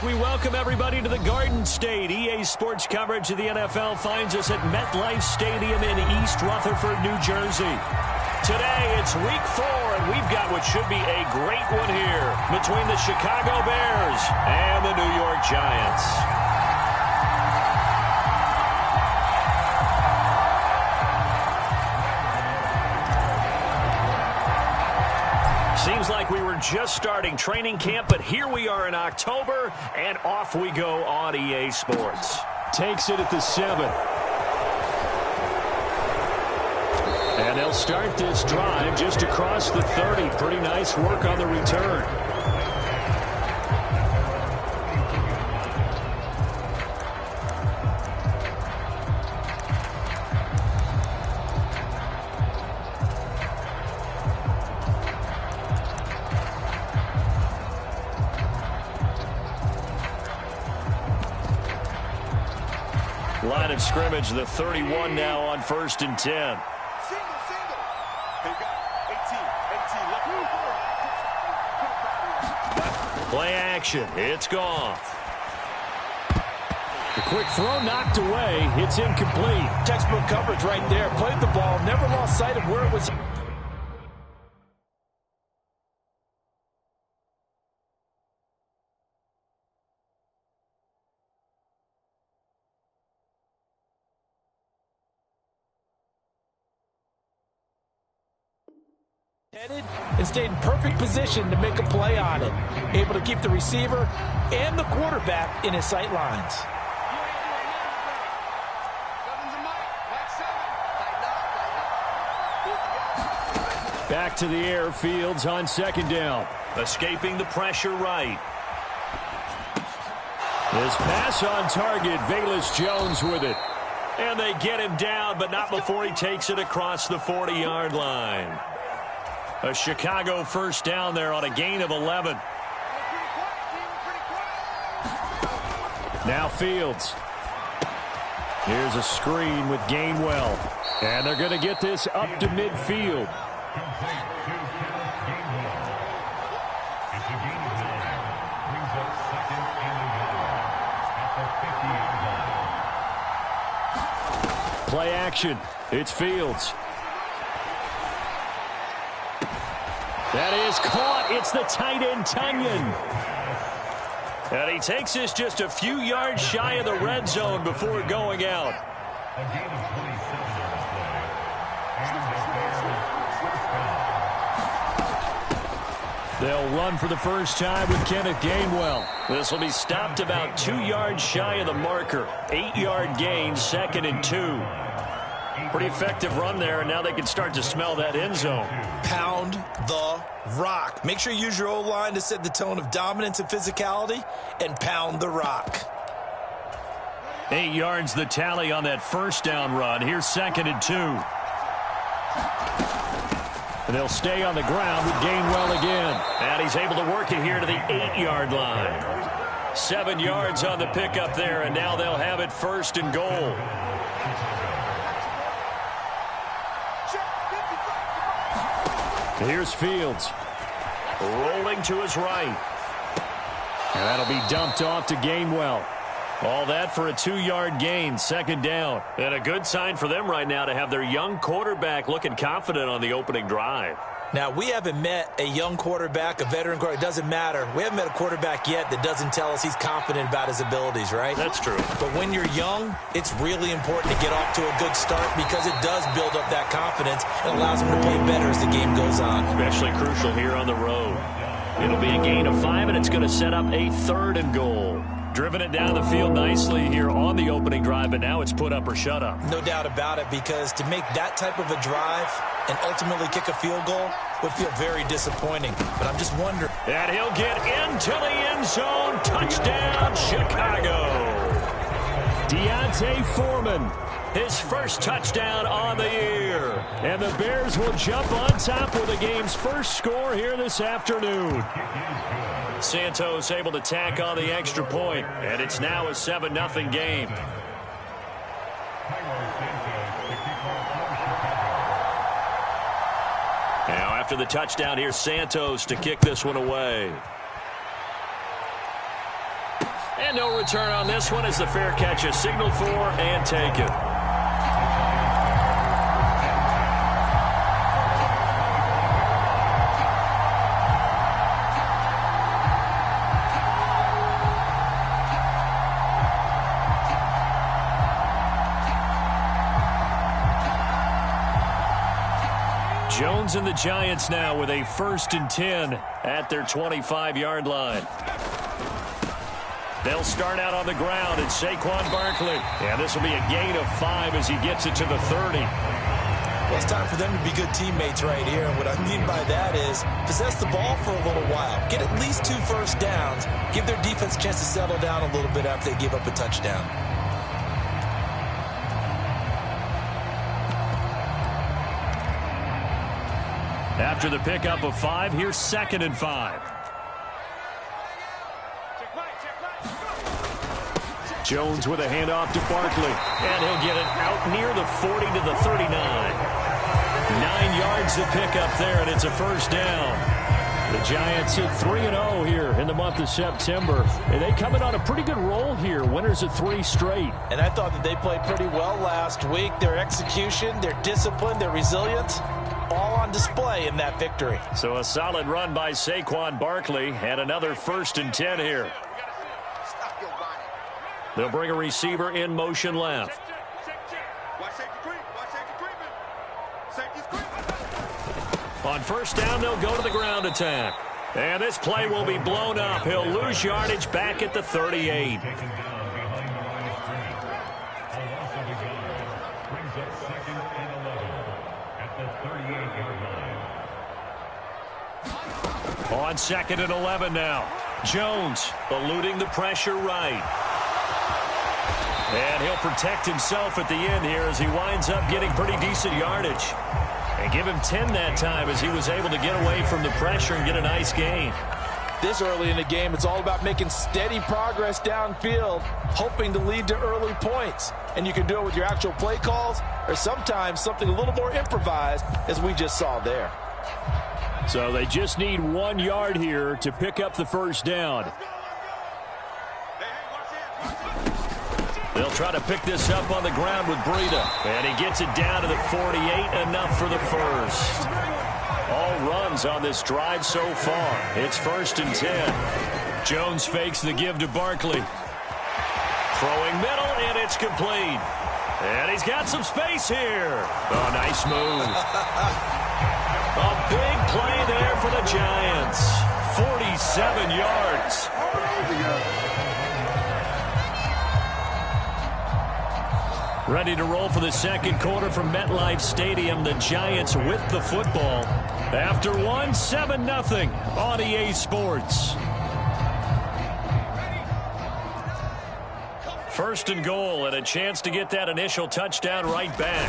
We welcome everybody to the Garden State. EA Sports coverage of the NFL finds us at MetLife Stadium in East Rutherford, New Jersey. Today, it's week 4, and we've got what should be a great one here between the Chicago Bears and the New York Giants. Seems like we were just starting training camp, but here we are in October, and off we go on EA Sports. Takes it at the 7. And they'll start this drive just across the 30. Pretty nice work on the return. Line of scrimmage, the 31 now on 1st and 10. Play action. It's gone. The quick throw knocked away. It's incomplete. Textbook coverage right there. Played the ball. Never lost sight of where it was. Headed and stayed in perfect position to make a play on it. Able to keep the receiver and the quarterback in his sight lines. Back to the air. Fields on 2nd down. Escaping the pressure right. His pass on target. Velus Jones with it. And they get him down, but not before he takes it across the 40-yard line. A Chicago first down there on a gain of 11. Now Fields. Here's a screen with Gainwell. And they're going to get this up to midfield. Play action. It's Fields. That is caught. It's the tight end, Tunyon. And he takes this just a few yards shy of the red zone before going out. They'll run for the first time with Kenneth Gainwell. This will be stopped about 2 yards shy of the marker. 8-yard gain, 2nd and 2. Pretty effective run there, and now they can start to smell that end zone. Pound the rock. Make sure you use your O-line to set the tone of dominance and physicality, and pound the rock. 8 yards the tally on that first down run. Here's 2nd and 2. And they'll stay on the ground with Gainwell again. And he's able to work it here to the 8-yard line. 7 yards on the pickup there, and now they'll have it 1st and goal. Here's Fields. Rolling to his right. And that'll be dumped off to Gainwell. All that for a 2-yard gain, 2nd down. And a good sign for them right now to have their young quarterback looking confident on the opening drive. Now, we haven't met a young quarterback, a veteran quarterback. It doesn't matter. We haven't met a quarterback yet that doesn't tell us he's confident about his abilities, right? That's true. But when you're young, it's really important to get off to a good start because it does build up that confidence and allows him to play better as the game goes on. Especially crucial here on the road. It'll be a gain of 5, and it's going to set up a 3rd and goal. Driven it down the field nicely here on the opening drive, but now it's put up or shut up. No doubt about it, because to make that type of a drive and ultimately kick a field goal would feel very disappointing. But I'm just wondering. And he'll get into the end zone. Touchdown, Chicago. Deontay Foreman, his first touchdown on the year. And the Bears will jump on top with the game's first score here this afternoon. Santos able to tack on the extra point, and it's now a 7-0 game. Now after the touchdown, here's Santos to kick this one away. And no return on this one as the fair catch is signaled for and taken. Jones and the Giants now with a 1st and 10 at their 25-yard line. They'll start out on the ground, and Saquon Barkley. And this will be a gain of 5 as he gets it to the 30. Well, it's time for them to be good teammates right here. And what I mean by that is possess the ball for a little while. Get at least 2 first downs. Give their defense a chance to settle down a little bit after they give up a touchdown. After the pickup of 5, here's 2nd and 5. Jones with a handoff to Barkley, and he'll get it out near the 40 to the 39. 9 yards to pick up there, and it's a 1st down. The Giants hit 3-0 here in the month of September, and they come in on a pretty good roll here. Winners of 3 straight. And I thought that they played pretty well last week. Their execution, their discipline, their resilience, all on display in that victory. So a solid run by Saquon Barkley, and another 1st and 10 here. They'll bring a receiver in motion left. On 1st down, they'll go to the ground attack. And this play will be blown up. He'll lose yardage back at the 38. On 2nd and 11 now. Jones eluding the pressure right. And he'll protect himself at the end here as he winds up getting pretty decent yardage. And give him 10 that time as he was able to get away from the pressure and get a nice gain. This early in the game, it's all about making steady progress downfield, hoping to lead to early points. And you can do it with your actual play calls or sometimes something a little more improvised, as we just saw there. So they just need 1 yard here to pick up the 1st down. They'll try to pick this up on the ground with Breida. And he gets it down to the 48, enough for the 1st. All runs on this drive so far. It's 1st and 10. Jones fakes the give to Barkley. Throwing middle, and it's complete. And he's got some space here. Oh, nice move. A big play there for the Giants. 47 yards. Ready to roll for the 2nd quarter from MetLife Stadium. The Giants with the football. After 1, 7-0 on EA Sports. 1st and goal, and a chance to get that initial touchdown right back.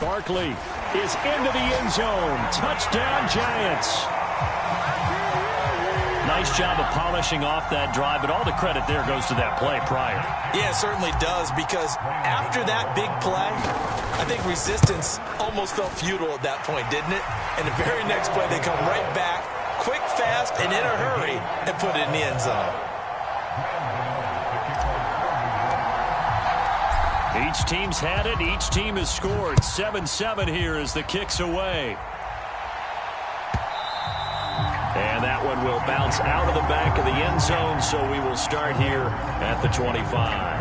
Barkley is into the end zone. Touchdown, Giants. Nice job of polishing off that drive, but all the credit there goes to that play prior. Yeah, it certainly does, because after that big play, I think resistance almost felt futile at that point, didn't it? And the very next play, they come right back, quick, fast, and in a hurry, and put it in the end zone. Each team's had it. Each team has scored. 7-7 here as the kick's away. And that one will bounce out of the back of the end zone, so we will start here at the 25.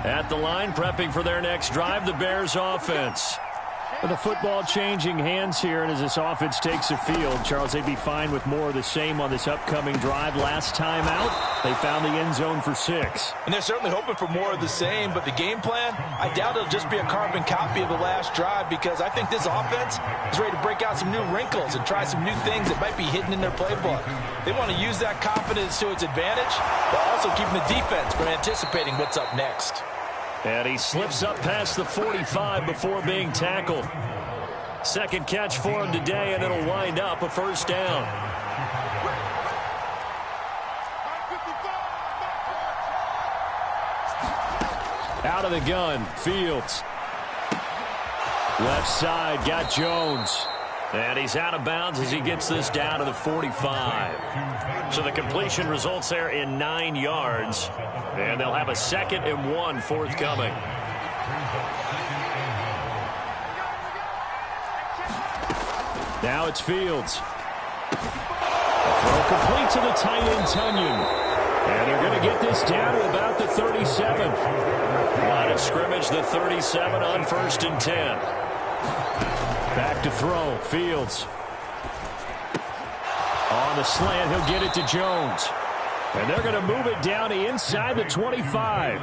At the line, prepping for their next drive, the Bears offense. The football changing hands here, and as this offense takes the field, Charles, they'd be fine with more of the same on this upcoming drive. Last time out, they found the end zone for 6. And they're certainly hoping for more of the same, but the game plan, I doubt it'll just be a carbon copy of the last drive, because I think this offense is ready to break out some new wrinkles and try some new things that might be hidden in their playbook. They want to use that confidence to its advantage, while also keeping the defense from anticipating what's up next. And he slips up past the 45 before being tackled. Second catch for him today, and it'll wind up a first down. Out of the gun, Fields. Left side, got Jones. And he's out of bounds as he gets this down to the 45. So the completion results there in 9 yards. And they'll have a 2nd and 1 forthcoming. Now it's Fields. A throw complete to the tight end, Tunyon. And they're going to get this down to about the 37. Line of scrimmage, the 37 on 1st and 10. Back to throw, Fields. On the slant, he'll get it to Jones. And they're going to move it down to inside the 25.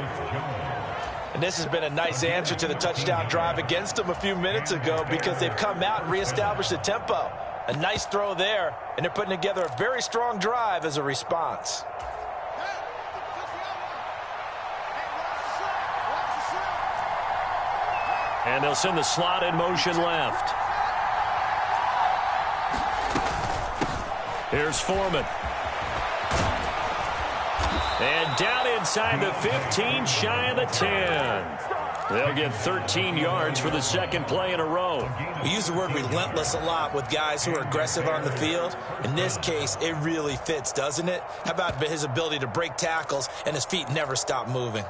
And this has been a nice answer to the touchdown drive against them a few minutes ago because they've come out and reestablished the tempo. A nice throw there, and they're putting together a very strong drive as a response. And they'll send the slot in motion left. Here's Foreman. And down inside the 15, shy of the 10. They'll get 13 yards for the 2nd play in a row. We use the word relentless a lot with guys who are aggressive on the field. In this case, it really fits, doesn't it? How about his ability to break tackles and his feet never stop moving?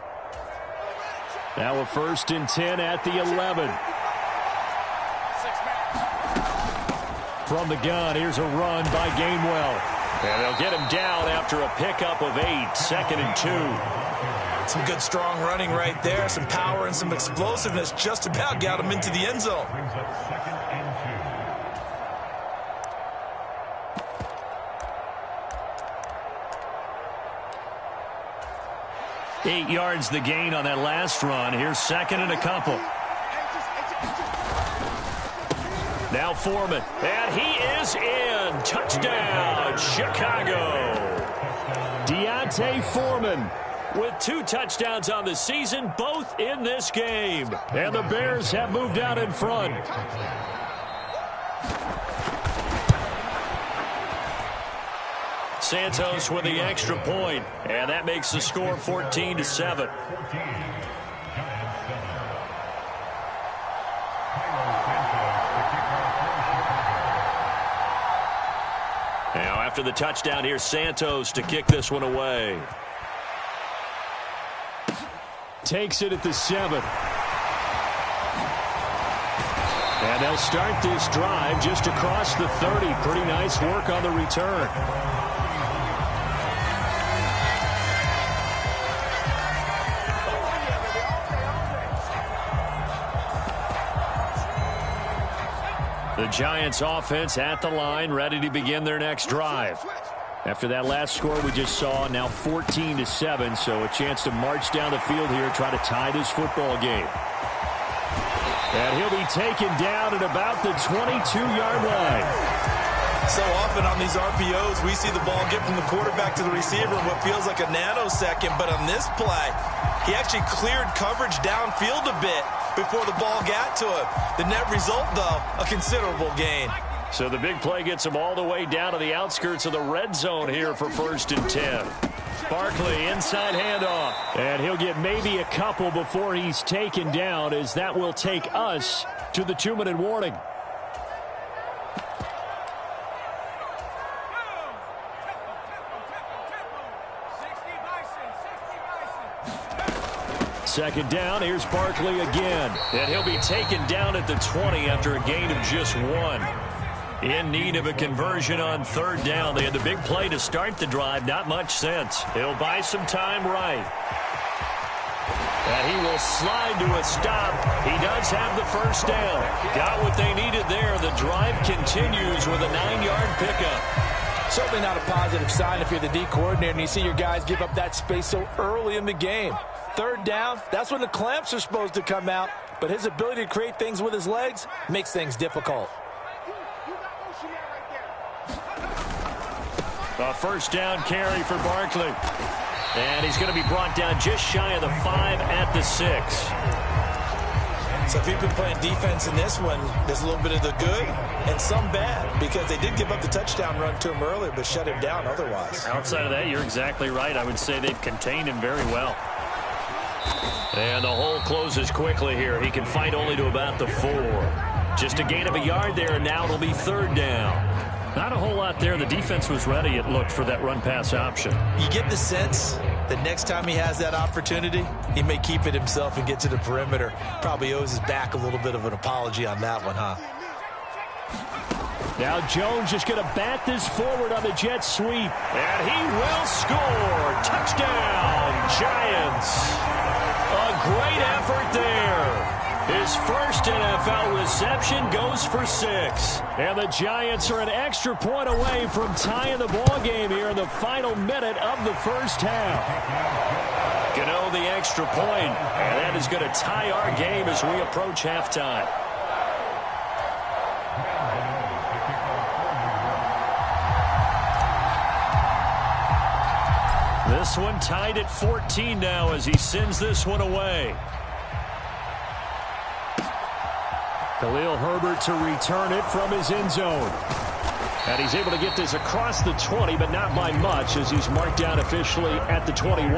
Now a 1st and 10 at the 11. From the gun, here's a run by Gainwell. And they'll get him down after a pickup of 8, 2nd and 2. Some good strong running right there, some power and some explosiveness just about got him into the end zone. 8 yards the gain on that last run. Here's 2nd and a couple. Now Foreman, and he is in. Touchdown, Chicago. Deontay Foreman with 2 touchdowns on the season, both in this game. And the Bears have moved out in front. Santos with the extra point, and that makes the score 14-7. Now after the touchdown, here's Santos to kick this one away. Takes it at the 7. And they'll start this drive just across the 30. Pretty nice work on the return. The Giants offense at the line, ready to begin their next drive. After that last score we just saw, now 14-7, so a chance to march down the field here, try to tie this football game. And he'll be taken down at about the 22-yard line. So often on these RPOs, we see the ball get from the quarterback to the receiver in what feels like a nanosecond, but on this play, he actually cleared coverage downfield a bit before the ball got to him. The net result, though, a considerable gain. So the big play gets him all the way down to the outskirts of the red zone here for 1st and 10. Barkley, inside handoff. And he'll get maybe a couple before he's taken down, as that will take us to the 2-minute warning. Second down, here's Barkley again. And he'll be taken down at the 20 after a gain of just 1. In need of a conversion on 3rd down. They had the big play to start the drive. Not much sense. He'll buy some time right. And he will slide to a stop. He does have the 1st down. Got what they needed there. The drive continues with a 9-yard pickup. Certainly not a positive sign if you're the D coordinator and you see your guys give up that space so early in the game. 3rd down, that's when the clamps are supposed to come out. But his ability to create things with his legs makes things difficult. A 1st down carry for Barkley. And he's going to be brought down just shy of the 5 at the 6. So if you've been playing defense in this one, there's a little bit of the good and some bad, because they did give up the touchdown run to him earlier, but shut him down otherwise. Outside of that, you're exactly right. I would say they've contained him very well. And the hole closes quickly here. He can fight only to about the 4. Just a gain of a yard there, and now it'll be 3rd down. Not a whole lot there. The defense was ready, it looked, for that run-pass option. You get the sense that next time he has that opportunity, he may keep it himself and get to the perimeter. Probably owes his back a little bit of an apology on that one, huh? Now Jones is going to bat this forward on the jet sweep. And he will score. Touchdown, Giants. A great effort there. His first NFL reception goes for 6. And the Giants are an extra point away from tying the ball game here in the final minute of the first half. Gano the extra point, and that is going to tie our game as we approach halftime. This one tied at 14 now as he sends this one away. Khalil Herbert to return it from his end zone. And he's able to get this across the 20, but not by much, as he's marked down officially at the 21.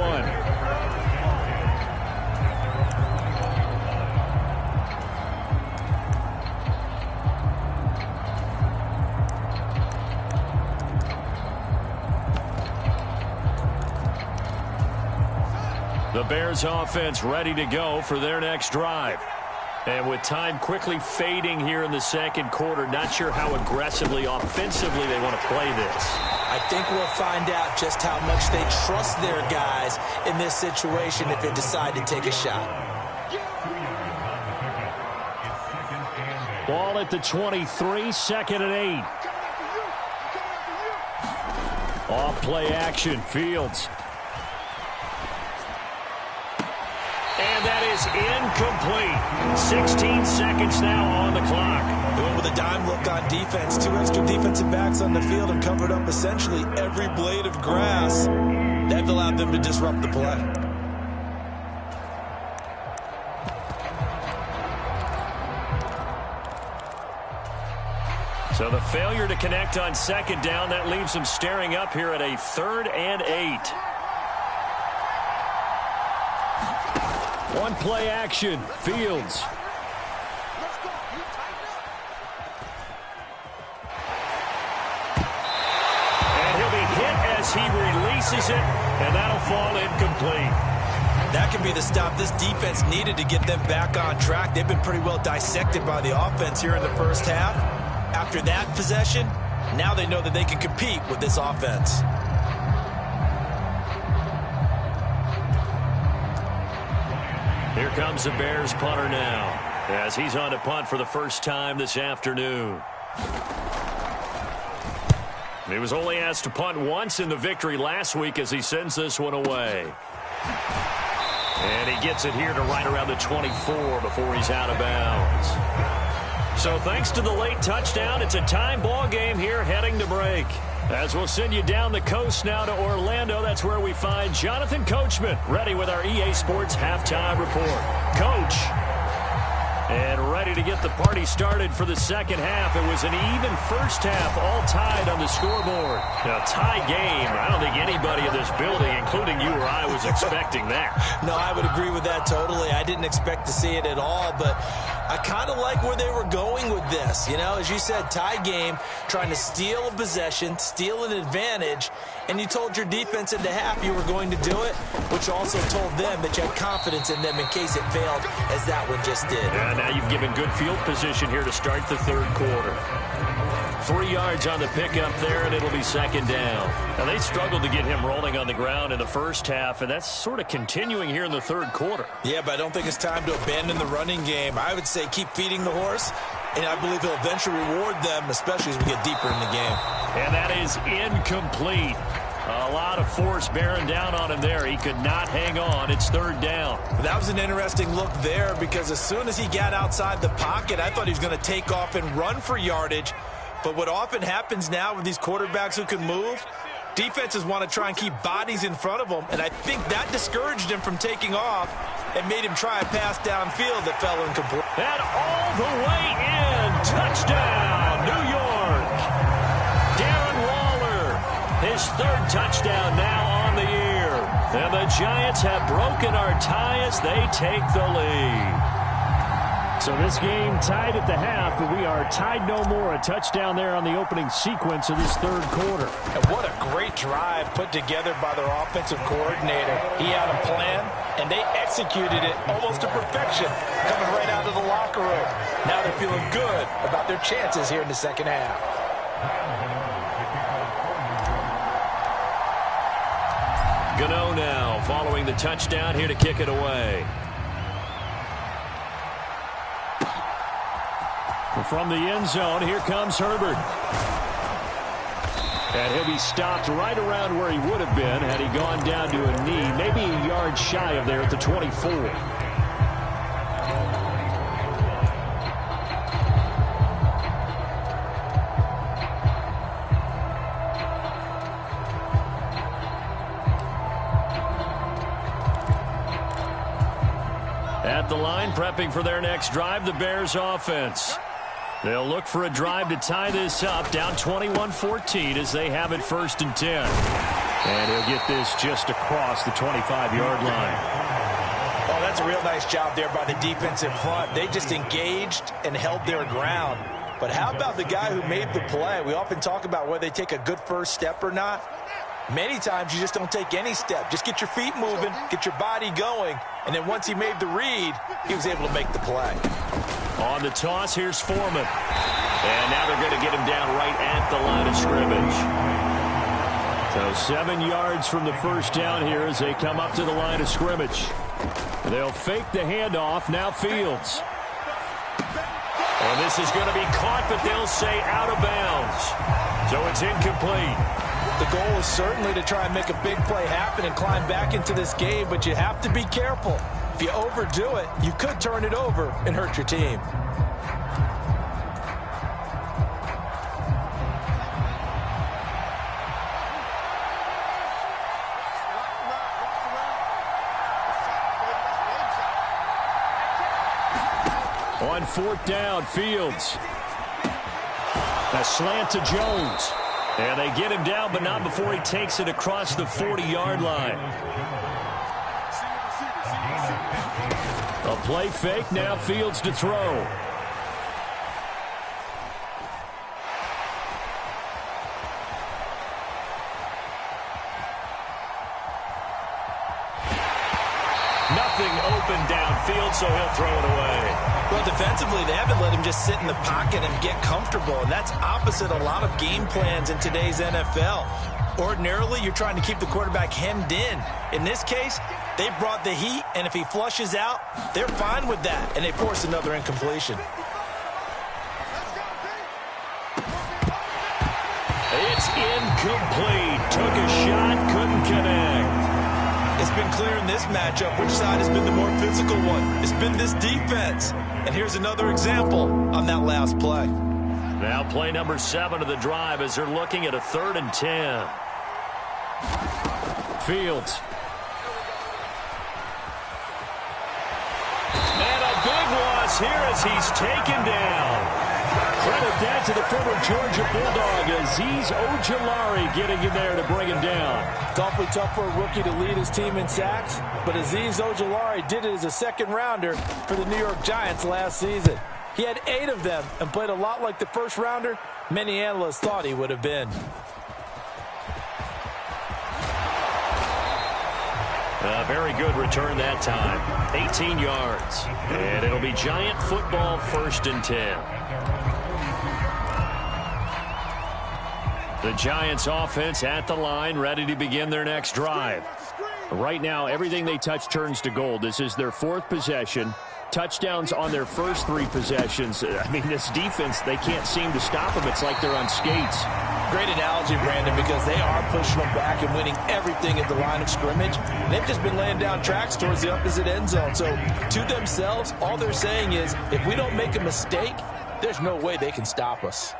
The Bears offense ready to go for their next drive. And with time quickly fading here in the second quarter, not sure how aggressively, offensively they want to play this. I think we'll find out just how much they trust their guys in this situation if they decide to take a shot. Ball at the 23, 2nd and 8. Off play action, Fields. And that is incomplete. 16 seconds now on the clock. They went with a dime look on defense. 2 extra defensive backs on the field and covered up essentially every blade of grass. That allowed them to disrupt the play. So the failure to connect on 2nd down, that leaves them staring up here at a 3rd and 8. One play action, Fields. And he'll be hit as he releases it, and that'll fall incomplete. That could be the stop this defense needed to get them back on track. They've been pretty well dissected by the offense here in the first half. After that possession, now they know that they can compete with this offense. Here comes the Bears punter now, as he's on to punt for the first time this afternoon. He was only asked to punt once in the victory last week as he sends this one away. And he gets it here to right around the 24 before he's out of bounds. So thanks to the late touchdown, it's a tie ball game here heading to break. As we'll send you down the coast now to Orlando, that's where we find Jonathan Coachman ready with our EA Sports halftime report. Coach, and ready to get the party started for the second half. It was an even first half, all tied on the scoreboard. Now, tie game, I don't think anybody in this building, including you or I, was expecting that. No, I would agree with that totally. I didn't expect to see it at all, but I kind of like where they were going with this. You know, as you said, tie game, trying to steal a possession, steal an advantage, and you told your defense in the half you were going to do it, which also told them that you had confidence in them in case it failed, as that one just did. And now you've given good field position here to start the third quarter. 3 yards on the pickup there, and it'll be second down. Now, they struggled to get him rolling on the ground in the first half, and that's sort of continuing here in the third quarter. Yeah, but I don't think it's time to abandon the running game. I would say keep feeding the horse, and I believe he'll eventually reward them, especially as we get deeper in the game. And that is incomplete. A lot of force bearing down on him there. He could not hang on. It's third down. That was an interesting look there because as soon as he got outside the pocket, I thought he was going to take off and run for yardage. But what often happens now with these quarterbacks who can move, Defenses want to try and keep bodies in front of him, and I think that discouraged him from taking off and made him try a pass downfield that fell incomplete. And all the way in. Touchdown, New York. Darren Waller, his third touchdown now on the year. And the Giants have broken our tie as they take the lead. So this game tied at the half, but we are tied no more. A touchdown there on the opening sequence of this third quarter. And what a great drive put together by their offensive coordinator. He had a plan, and they executed it almost to perfection, coming right out of the locker room. Now they're feeling good about their chances here in the second half. Gano now following the touchdown here to kick it away. From the end zone, here comes Herbert. And he'll be stopped right around where he would have been had he gone down to a knee, maybe a yard shy of there at the 24. At the line, prepping for their next drive, the Bears offense. They'll look for a drive to tie this up, down 21-14 as they have it 1st and 10. And he'll get this just across the 25-yard line. Oh, that's a real nice job there by the defensive front. They just engaged and held their ground. But how about the guy who made the play? We often talk about whether they take a good first step or not. Many times you just don't take any step. Just get your feet moving, get your body going, and then once he made the read, he was able to make the play. On the toss, here's Foreman. And now they're going to get him down right at the line of scrimmage. So 7 yards from the first down here as they come up to the line of scrimmage. They'll fake the handoff. Now Fields. And this is going to be caught, but they'll say out of bounds. So it's incomplete. The goal is certainly to try and make a big play happen and climb back into this game, but you have to be careful. If you overdo it, you could turn it over and hurt your team. On 4th down, Fields. A slant to Jones. And they get him down, but not before he takes it across the 40-yard line. A play fake, now Fields to throw. Nothing open downfield, so he'll throw it away. Well, defensively, they haven't let him just sit in the pocket and get comfortable, and that's opposite a lot of game plans in today's NFL. Ordinarily, you're trying to keep the quarterback hemmed in. In this case, they brought the heat, and if he flushes out, they're fine with that, and they force another incompletion. It's incomplete. Took a shot, couldn't connect. It's been clear in this matchup which side has been the more physical one. It's been this defense. And here's another example on that last play. Now play number 7 of the drive as they're looking at a 3rd and 10. Fields. And a big loss here as he's taken down. Credit that to the former Georgia Bulldog, Azeez Ojulari getting in there to bring him down. It's awfully tough for a rookie to lead his team in sacks, but Azeez Ojulari did it as a second-rounder for the New York Giants last season. He had 8 of them and played a lot like the first-rounder many analysts thought he would have been. A very good return that time. 18 yards. And it'll be Giant football 1st and 10. The Giants offense at the line, ready to begin their next drive. Right now, everything they touch turns to gold. This is their 4th possession. Touchdowns on their first 3 possessions. I mean, this defense, they can't seem to stop them. It's like they're on skates. Great analogy, Brandon, because they are pushing them back and winning everything at the line of scrimmage. They've just been laying down tracks towards the opposite end zone. So, to themselves, all they're saying is, if we don't make a mistake, there's no way they can stop us.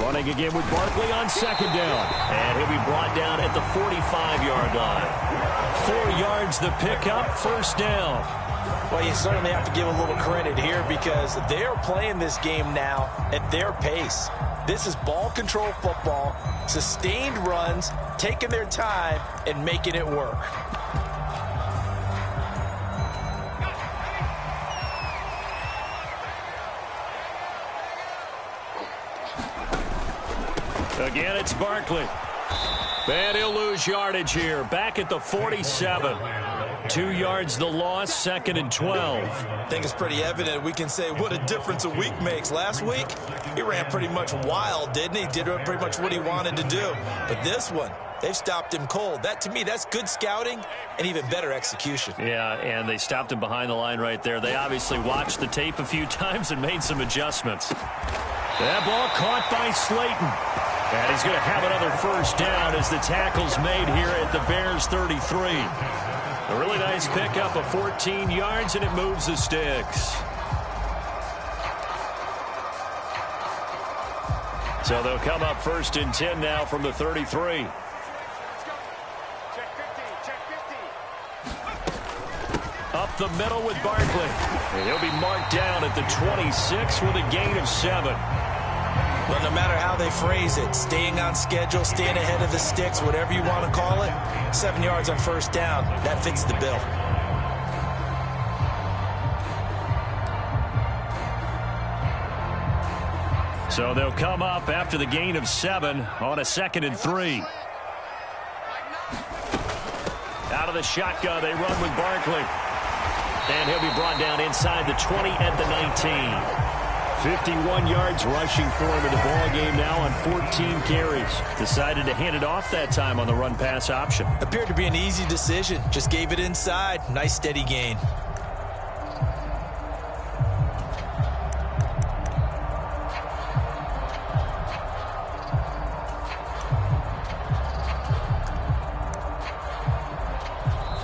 Running again with Barkley on second down. And he'll be brought down at the 45-yard line. 4 yards the pickup, first down. Well, you certainly have to give a little credit here because they're playing this game now at their pace. This is ball control football, sustained runs, taking their time, and making it work. Again, it's Barkley. And he'll lose yardage here. Back at the 47. 2 yards the loss, second and 12. I think it's pretty evident. We can say what a difference a week makes. Last week, he ran pretty much wild, didn't he? Did pretty much what he wanted to do. But this one, they've stopped him cold. That, to me, that's good scouting and even better execution. Yeah, and they stopped him behind the line right there. They obviously watched the tape a few times and made some adjustments. That ball caught by Slayton. And he's going to have another first down as the tackle's made here at the Bears 33. A really nice pickup of 14 yards, and it moves the sticks. So they'll come up first and 10 now from the 33. Up the middle with Barkley. And he'll be marked down at the 26 with a gain of 7. Well, no matter how they phrase it, staying on schedule, staying ahead of the sticks, whatever you want to call it, 7 yards on first down, that fits the bill. So they'll come up after the gain of 7 on a 2nd and 3. Out of the shotgun, they run with Barkley. And he'll be brought down inside the 20 at the 19. 51 yards rushing for him in the ball game now on 14 carries. Decided to hand it off that time on the run-pass option. Appeared to be an easy decision. Just gave it inside. Nice steady gain.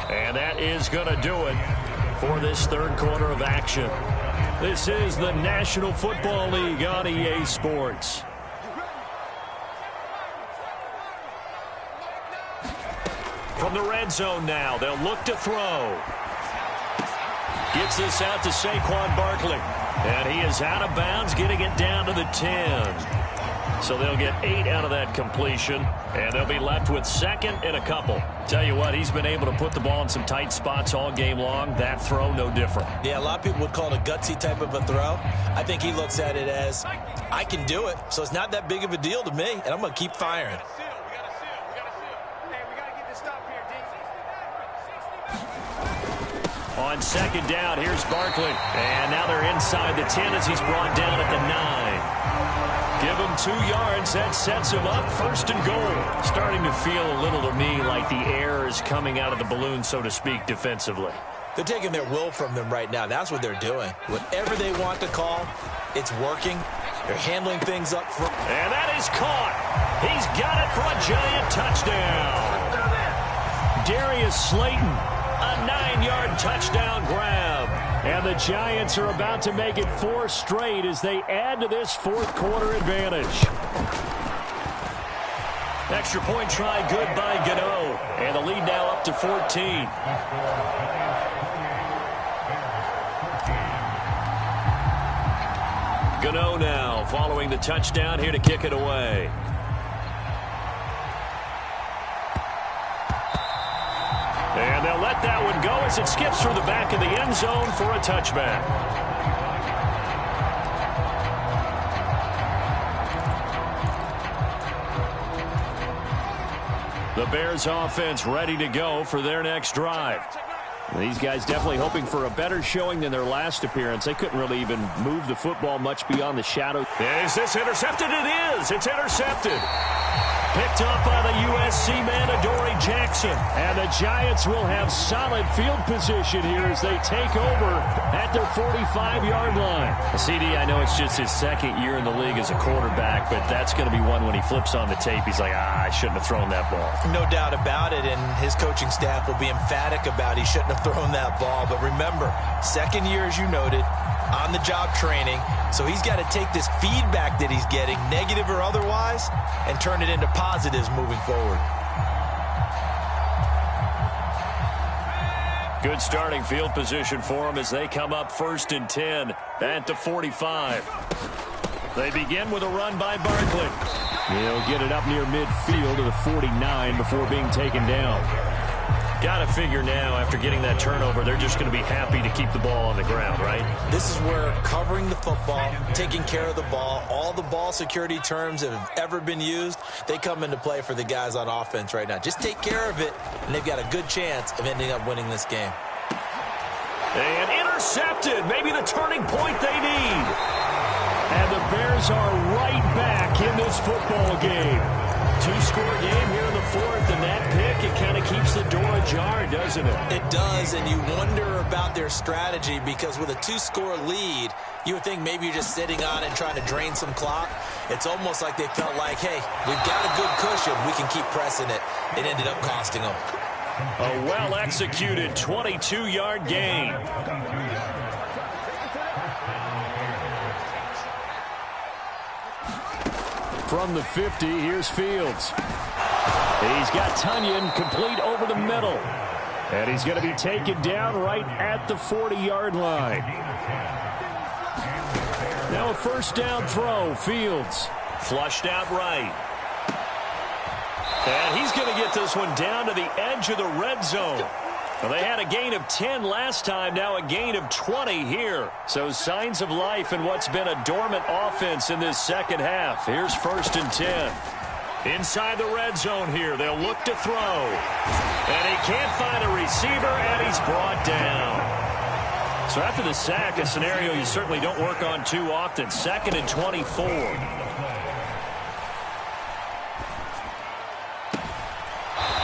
And that is going to do it for this third quarter of action. This is the National Football League on EA Sports. From the red zone now, they'll look to throw. Gets this out to Saquon Barkley. And he is out of bounds, getting it down to the 10. So they'll get 8 out of that completion, and they'll be left with second and a couple. Tell you what, he's been able to put the ball in some tight spots all game long. That throw, no different. Yeah, a lot of people would call it a gutsy type of a throw. I think he looks at it as, I can do it, so it's not that big of a deal to me, and I'm going to keep firing. On second down, here's Barkley. And now they're inside the 10 as he's brought down at the 9. Give him 2 yards. That sets him up first and goal. Starting to feel a little to me like the air is coming out of the balloon, so to speak, defensively. They're taking their will from them right now. That's what they're doing. Whatever they want to call, it's working. They're handling things up front. And that is caught. He's got it for a giant touchdown. Darius Slayton, a 9-yard touchdown grab. And the Giants are about to make it 4 straight as they add to this fourth quarter advantage. Extra point try good by Gano. And the lead now up to 14. Gano now following the touchdown here to kick it away. And they'll let that one go as it skips through the back of the end zone for a touchback. The Bears offense ready to go for their next drive. These guys definitely hoping for a better showing than their last appearance. They couldn't really even move the football much beyond the shadow. Is this intercepted? It is. It's intercepted. Picked up by the USC man, Adoree Jackson. And the Giants will have solid field position here as they take over at at their 45-yard line. CD, I know it's just his second year in the league as a quarterback, but that's going to be one when he flips on the tape. He's like, I shouldn't have thrown that ball. No doubt about it, and his coaching staff will be emphatic about he shouldn't have thrown that ball. But remember, second year, as you noted, on-the-job training, so he's got to take this feedback that he's getting, negative or otherwise, and turn it into positives moving forward. Good starting field position for them as they come up 1st and 10 at the 45. They begin with a run by Barkley. He'll get it up near midfield to the 49 before being taken down. Got to figure now, after getting that turnover, they're just going to be happy to keep the ball on the ground, right? This is where covering the football, taking care of the ball, all the ball security terms that have ever been used, they come into play for the guys on offense right now. Just take care of it, and they've got a good chance of ending up winning this game. And intercepted, maybe the turning point they need. And the Bears are right back in this football game. Two-score game here in the 4th, and that pick, it kind of keeps the door ajar, doesn't it? It does, and you wonder about their strategy because with a 2-score lead, you would think maybe you're just sitting on it and trying to drain some clock. It's almost like they felt like, hey, we've got a good cushion. We can keep pressing it. It ended up costing them. A well-executed 22-yard gain. From the 50, here's Fields. He's got Tunyon complete over the middle. And he's going to be taken down right at the 40-yard line. Now a first down throw. Fields flushed out right. And he's going to get this one down to the edge of the red zone. Well, they had a gain of 10 last time, now a gain of 20 here. So signs of life in what's been a dormant offense in this second half. Here's 1st and 10. Inside the red zone here, they'll look to throw. And he can't find a receiver, and he's brought down. So after the sack, a scenario you certainly don't work on too often. 2nd and 24.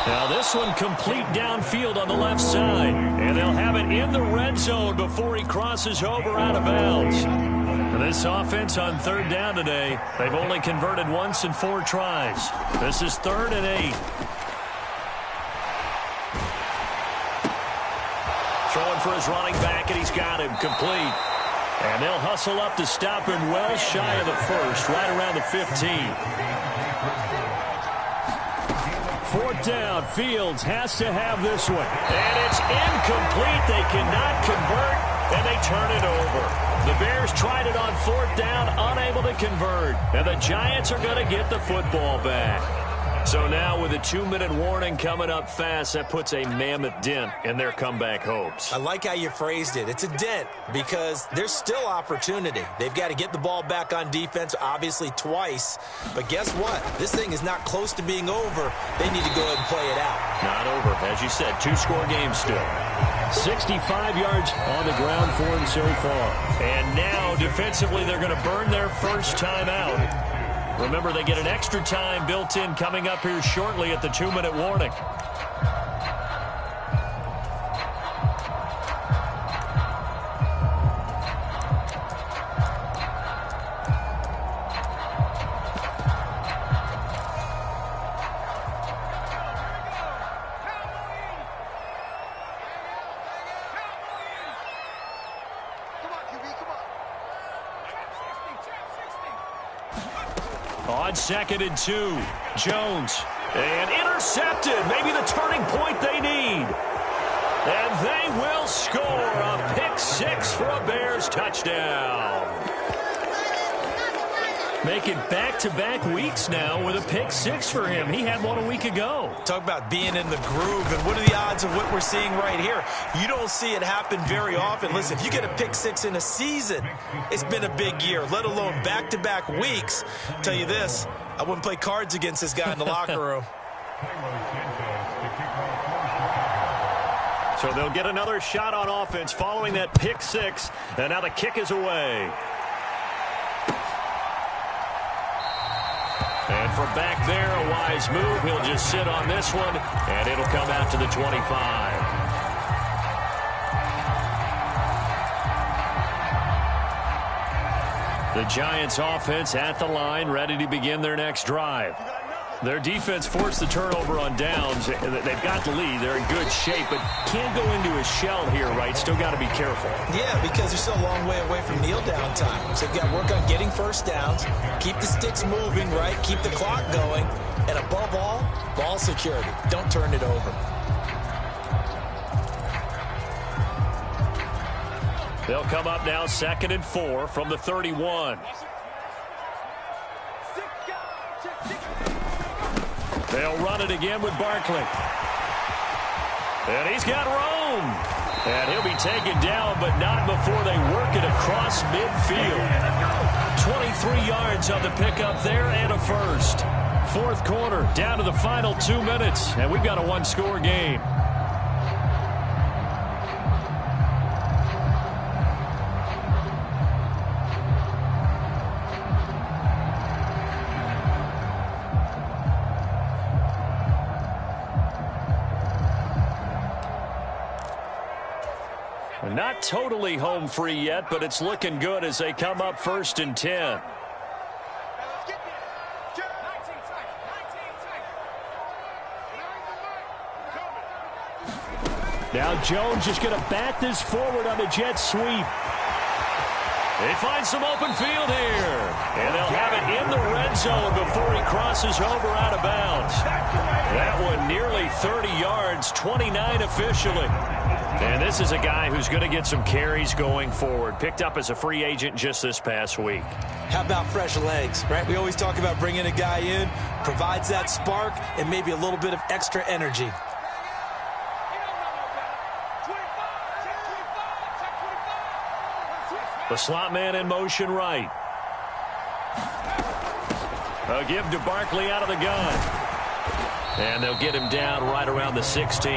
Now this one complete downfield on the left side. And they'll have it in the red zone before he crosses over out of bounds. And this offense on 3rd down today, they've only converted once in 4 tries. This is 3rd and 8. Throwing for his running back, and he's got him complete. And they'll hustle up to stop him well shy of the 1st, right around the 15. 4th down, Fields has to have this one. And it's incomplete. They cannot convert, and they turn it over. The Bears tried it on 4th down, unable to convert. And the Giants are going to get the football back. So now with a 2-minute warning coming up fast, that puts a mammoth dent in their comeback hopes. I like how you phrased it. It's a dent because there's still opportunity. They've got to get the ball back on defense, obviously twice. But guess what? This thing is not close to being over. They need to go ahead and play it out. Not over. As you said, 2-score game still. 65 yards on the ground for him so far. And now defensively they're going to burn their first time out. Remember, they get an extra time built in coming up here shortly at the 2-minute warning. On 2nd and 2, Jones. And intercepted. Maybe the turning point they need. And they will score a pick 6 for a Bears touchdown. Making back-to-back weeks now with a pick 6 for him. He had one a week ago. Talk about being in the groove, and what are the odds of what we're seeing right here? You don't see it happen very often. Listen, if you get a pick 6 in a season, it's been a big year, let alone back-to-back weeks. I'll tell you this, I wouldn't play cards against this guy in the locker room. So they'll get another shot on offense following that pick 6, and now the kick is away. And from back there, a wise move. He'll just sit on this one, and it'll come out to the 25. The Giants offense at the line, ready to begin their next drive. Their defense forced the turnover on downs. They've got the lead. They're in good shape, but can't go into a shell here, right? Still got to be careful. Yeah, because they're still a long way away from kneel down time. So they've got to work on getting first downs, keep the sticks moving, right? Keep the clock going. And above all, ball security. Don't turn it over. They'll come up now 2nd and 4 from the 31. They'll run it again with Barkley. And he's got room. And he'll be taken down, but not before they work it across midfield. 23 yards on the pickup there and a first. Fourth quarter, down to the final 2 minutes, and we've got a one-score game. Not totally home free yet, but it's looking good as they come up 1st and 10. Now Jones just going to bat this forward on the jet sweep. They find some open field here. And they'll have it in the red zone before he crosses over out of bounds. That one nearly 30 yards, 29 officially. And this is a guy who's going to get some carries going forward. Picked up as a free agent just this past week. How about fresh legs, right? We always talk about bringing a guy in, provides that spark, and maybe a little bit of extra energy. The slot man in motion right. A give to Barkley out of the gun. And they'll get him down right around the 16.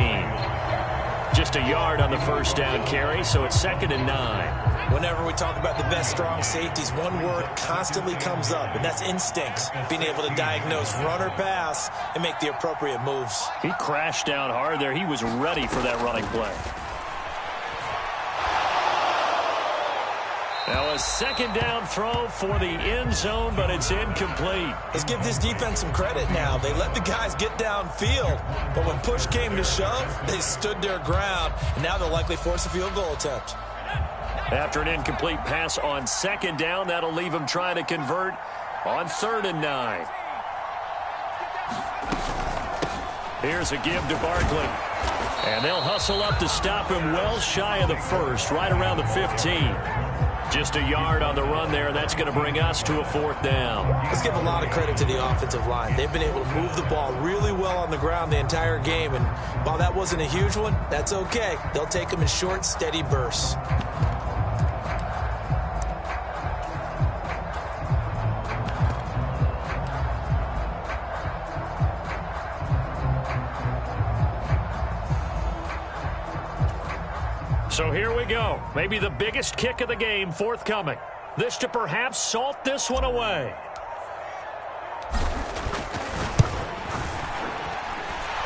Just a yard on the first down carry, so it's 2nd and 9. Whenever we talk about the best strong safeties, one word constantly comes up, and that's instincts. Being able to diagnose run or pass and make the appropriate moves. He crashed down hard there. He was ready for that running play. Now a 2nd down throw for the end zone, but it's incomplete. Let's give this defense some credit now. They let the guys get downfield, but when push came to shove, they stood their ground, and now they'll likely force a field goal attempt. After an incomplete pass on 2nd down, that'll leave them trying to convert on 3rd and 9. Here's a give to Barkley. And they'll hustle up to stop him well shy of the first, right around the 15. Just a yard on the run there. That's going to bring us to a 4th down. Let's give a lot of credit to the offensive line. They've been able to move the ball really well on the ground the entire game. And while that wasn't a huge one, that's okay. They'll take them in short, steady bursts. So here we go. Maybe the biggest kick of the game forthcoming. This to perhaps salt this one away.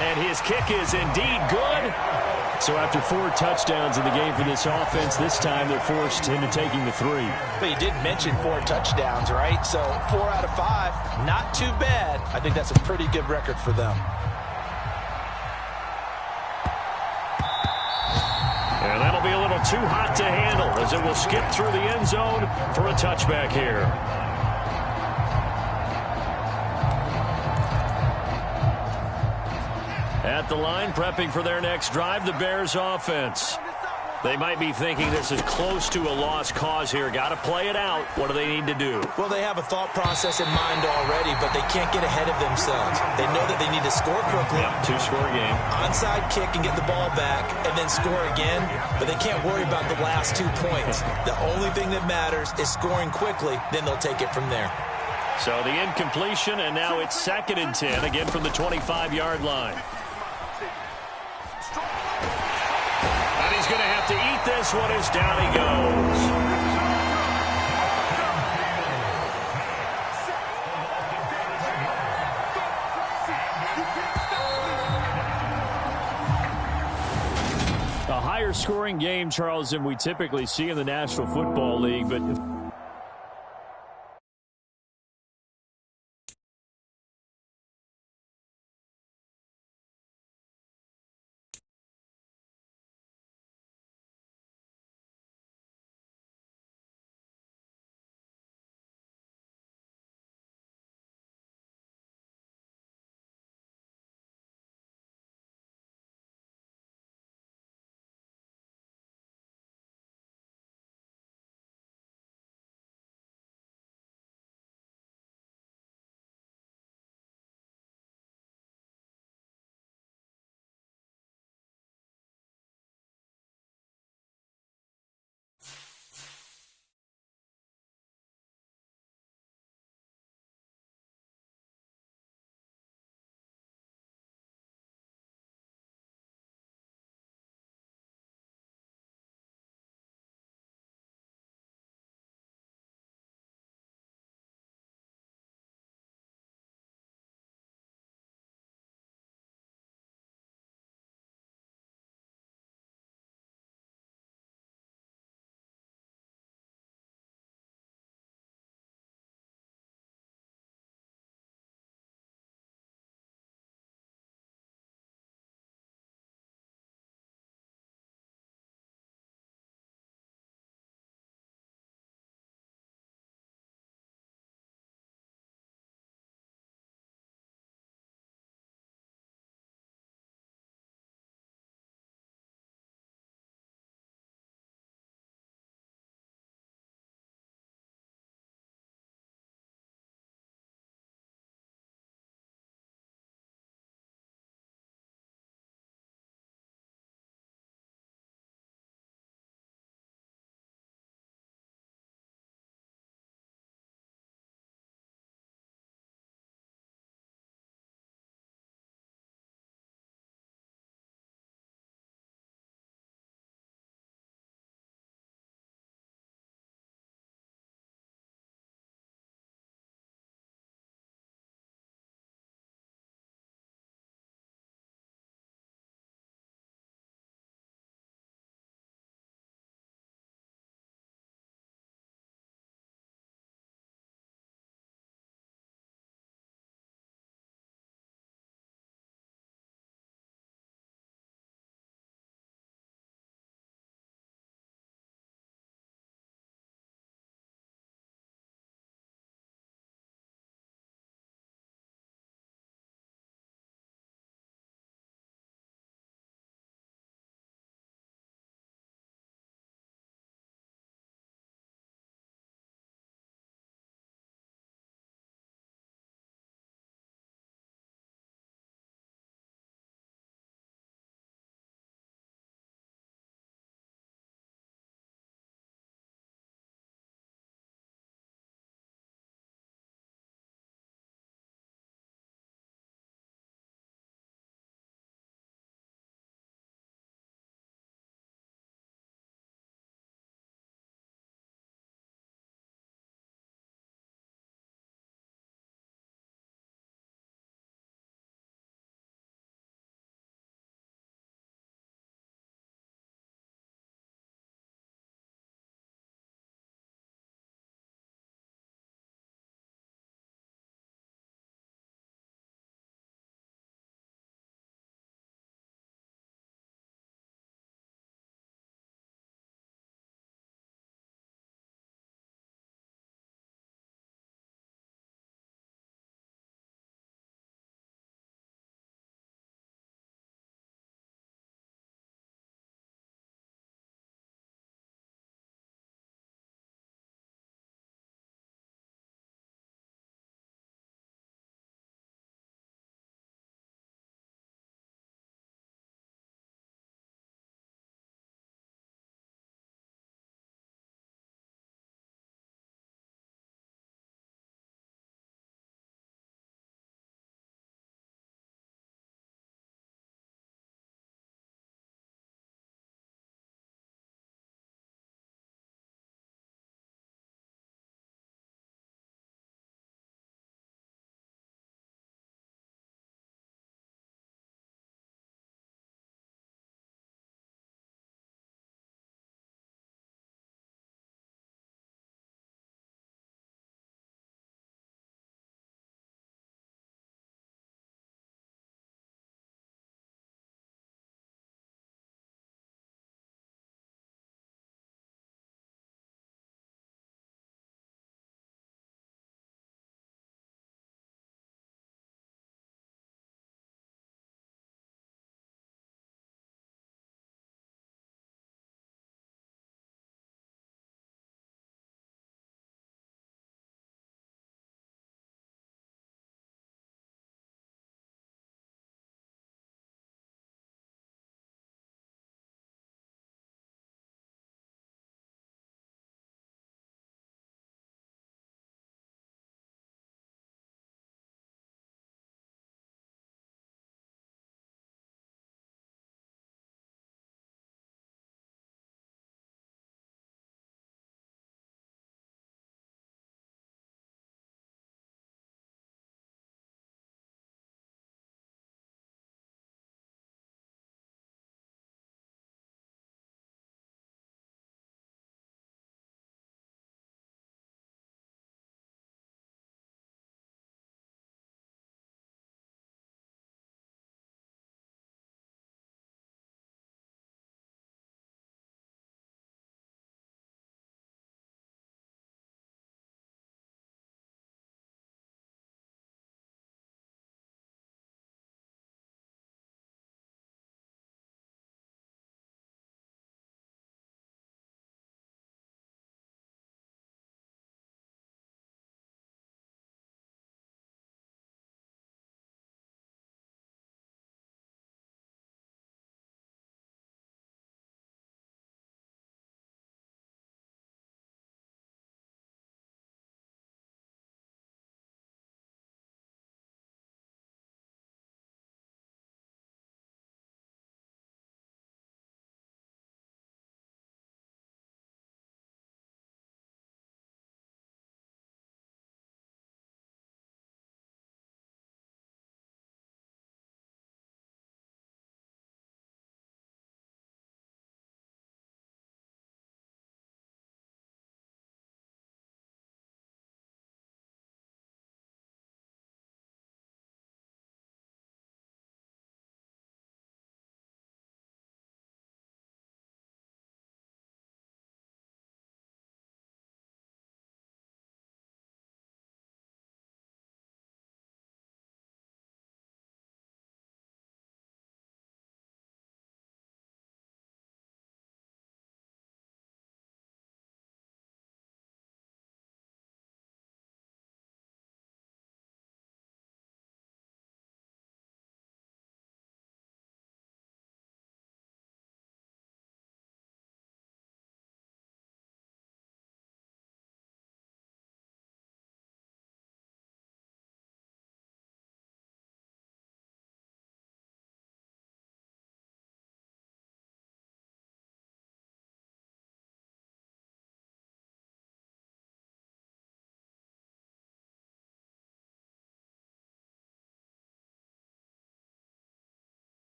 And his kick is indeed good. So after 4 touchdowns in the game for this offense, this time they're forced into taking the 3. But you did mention 4 touchdowns, right? So 4 out of 5, not too bad. I think that's a pretty good record for them. And that'll be a little too hot to handle as it will skip through the end zone for a touchback here. At the line, prepping for their next drive, the Bears offense. They might be thinking this is close to a lost cause here. Got to play it out. What do they need to do? Well, they have a thought process in mind already, but they can't get ahead of themselves. They know that they need to score quickly. Yep, 2-score game. Onside kick and get the ball back and then score again, but they can't worry about the last 2 points. The only thing that matters is scoring quickly, then they'll take it from there. So the incompletion, and now it's 2nd and 10, again from the 25-yard line. He's going to have to eat this one as down he goes. A higher scoring game, Charles, than we typically see in the National Football League, but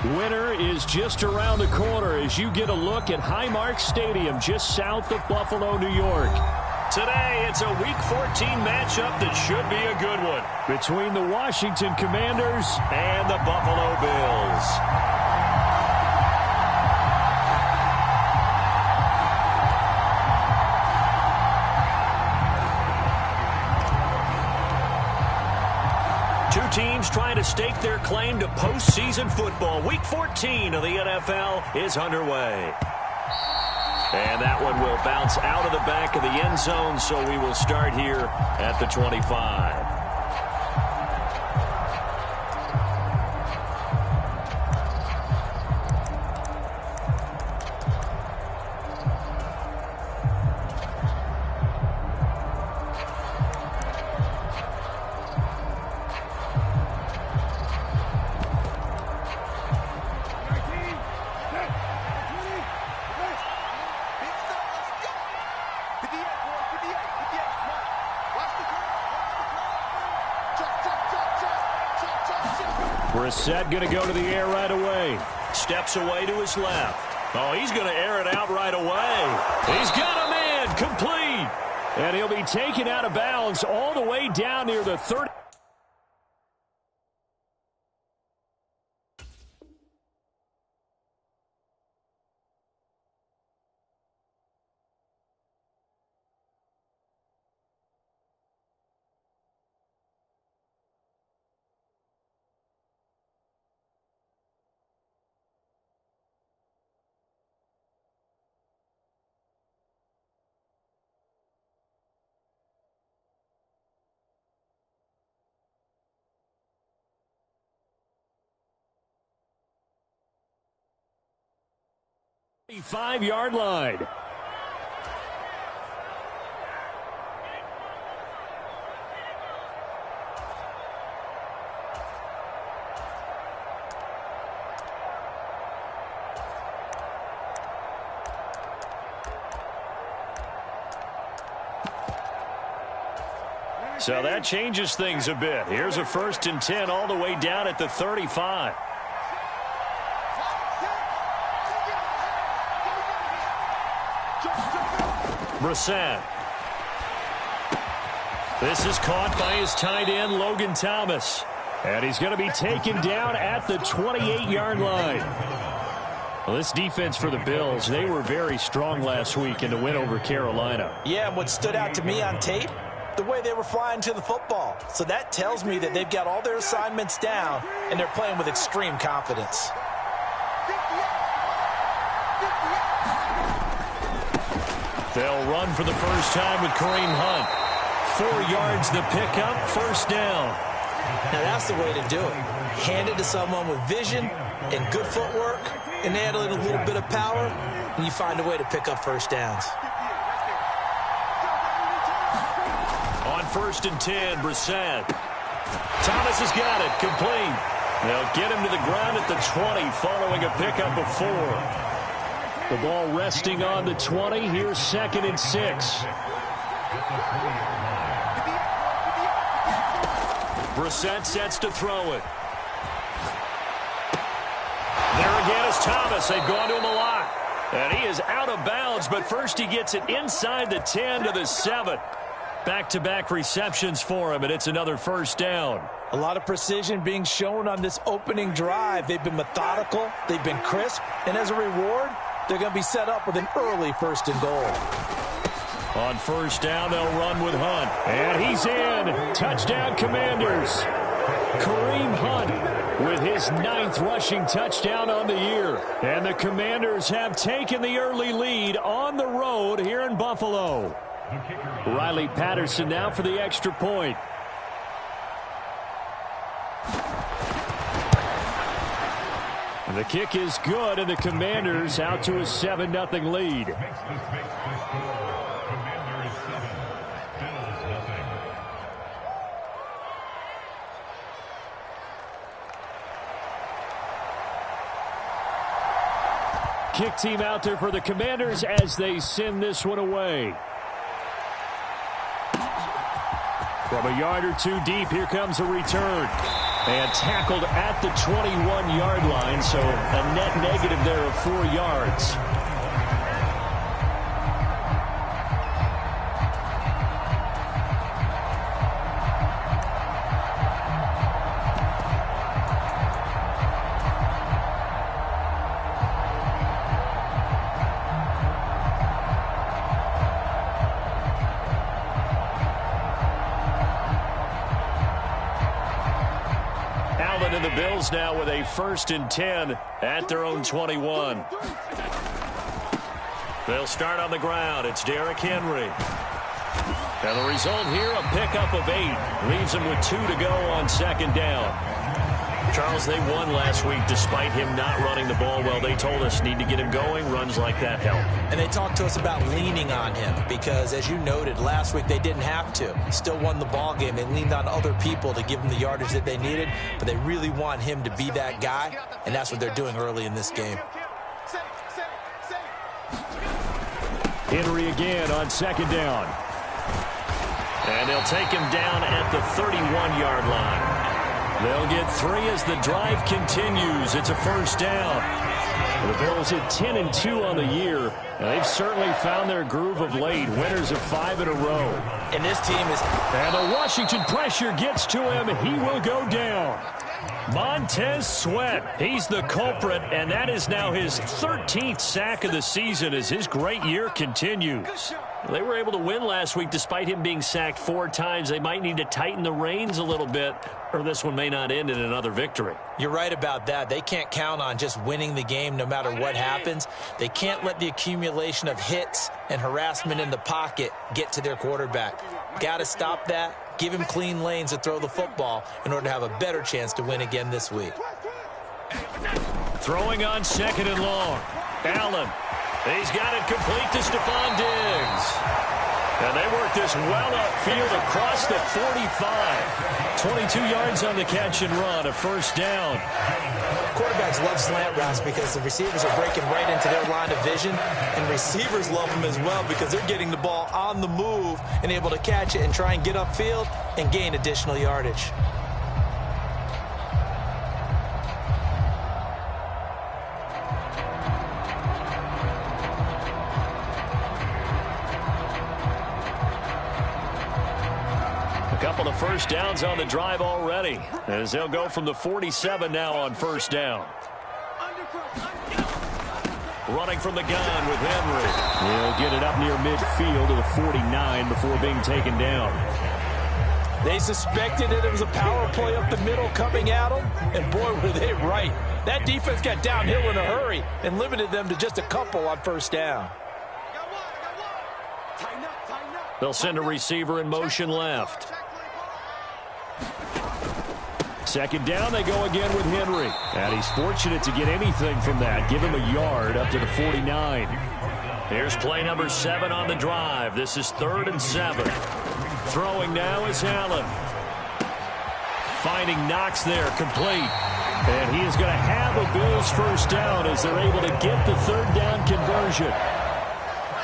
Winter is just around the corner as you get a look at Highmark Stadium just south of Buffalo, New York. Today, it's a Week 14 matchup that should be a good one between the Washington Commanders and the Buffalo Bills. Two teams trying to stake their claim to postseason football. Week 14 of the NFL is underway. And that one will bounce out of the back of the end zone, so we will start here at the 25. Brissett going to go to the air right away. Steps away to his left. Oh, he's going to air it out right away. He's got a man complete. And he'll be taken out of bounds all the way down near the 30. Five-yard line. So that changes things a bit. Here's a 1st and 10 all the way down at the 35. Brissett. This is caught by his tight end, Logan Thomas. And he's going to be taken down at the 28-yard line. Well, this defense for the Bills, they were very strong last week in the win over Carolina. Yeah, and what stood out to me on tape, the way they were flying to the football. So that tells me that they've got all their assignments down, and they're playing with extreme confidence. They'll run for the first time with Kareem Hunt. 4 yards the pickup, 1st down. Now that's the way to do it. Hand it to someone with vision and good footwork, and add a little bit of power, and you find a way to pick up 1st downs. On 1st and 10, Brissett. Thomas has got it, complete. They'll get him to the ground at the 20 following a pickup of 4. The ball resting on the 20. Here's 2nd and 6. Brissett sets to throw it. There again is Thomas. They've gone to him a lot. And he is out of bounds, but first he gets it inside the 10 to the 7. Back-to-back receptions for him, and it's another 1st down. A lot of precision being shown on this opening drive. They've been methodical. They've been crisp. And as a reward, they're going to be set up with an early 1st and goal. On 1st down, they'll run with Hunt. And he's in. Touchdown, Commanders. Kareem Hunt with his 9th rushing touchdown on the year. And the Commanders have taken the early lead on the road here in Buffalo. Riley Patterson now for the extra point. The kick is good, and the Commanders out to a 7-0 lead. Kick team out there for the Commanders as they send this one away. From a yard or two deep, here comes a return. And tackled at the 21-yard line, so a net negative there of 4 yards. And the Bills now with a 1st and 10 at their own 21. They'll start on the ground. It's Derrick Henry. And the result here, a pickup of 8. Leaves them with 2 to go on 2nd down. Charles, they won last week despite him not running the ball well. They told us need to get him going. Runs like that help. And they talked to us about leaning on him because, as you noted, last week they didn't have to. Still won the ball game. They leaned on other people to give them the yardage that they needed, but they really want him to be that guy, and that's what they're doing early in this game. Henry again on 2nd down. And they'll take him down at the 31-yard line. They'll get 3 as the drive continues. It's a 1st down. The Bills hit 10-2 on the year, and they've certainly found their groove of late. Winners of 5 in a row. And this team is... And the Washington pressure gets to him. He will go down. Montez Sweat, he's the culprit, and that is now his 13th sack of the season as his great year continues. They were able to win last week despite him being sacked 4 times. They might need to tighten the reins a little bit, or this one may not end in another victory. You're right about that. They can't count on just winning the game no matter what happens. They can't let the accumulation of hits and harassment in the pocket get to their quarterback. Got to stop that. Give him clean lanes to throw the football in order to have a better chance to win again this week. Throwing on 2nd and long. Allen. He's got it complete to Stephon Diggs. And they work this well upfield across the 45. 22 yards on the catch and run, a 1st down. Quarterbacks love slant routes because the receivers are breaking right into their line of vision, and receivers love them as well because they're getting the ball on the move and able to catch it and try and get upfield and gain additional yardage. Couple of 1st downs on the drive already as they'll go from the 47 now on 1st down. Running from the gun with Henry. He'll get it up near midfield to the 49 before being taken down. They suspected that it was a power play up the middle coming at them, and boy, were they right. That defense got downhill in a hurry and limited them to just a couple on 1st down. They'll send a receiver in motion left. 2nd down, they go again with Henry. And he's fortunate to get anything from that. Give him a yard up to the 49. Here's play number 7 on the drive. This is 3rd and 7. Throwing now is Allen. Finding Knox there, complete. And he is going to have a Bills 1st down as they're able to get the 3rd down conversion.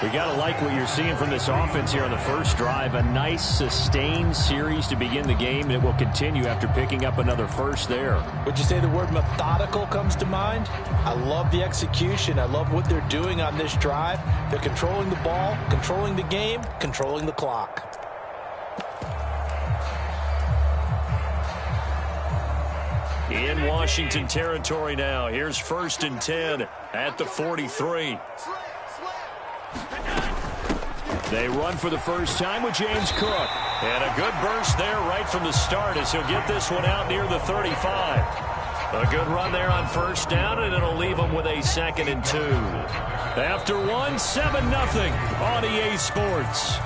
We got to like what you're seeing from this offense here on the 1st drive. A nice, sustained series to begin the game. It will continue after picking up another 1st there. Would you say the word methodical comes to mind? I love the execution. I love what they're doing on this drive. They're controlling the ball, controlling the game, controlling the clock. In Washington territory now. Here's 1st and 10 at the 43. They run for the 1st time with James Cook. And a good burst there right from the start as he'll get this one out near the 35. A good run there on 1st down, and it'll leave them with a 2nd and 2. After 1, 7-0 on EA Sports.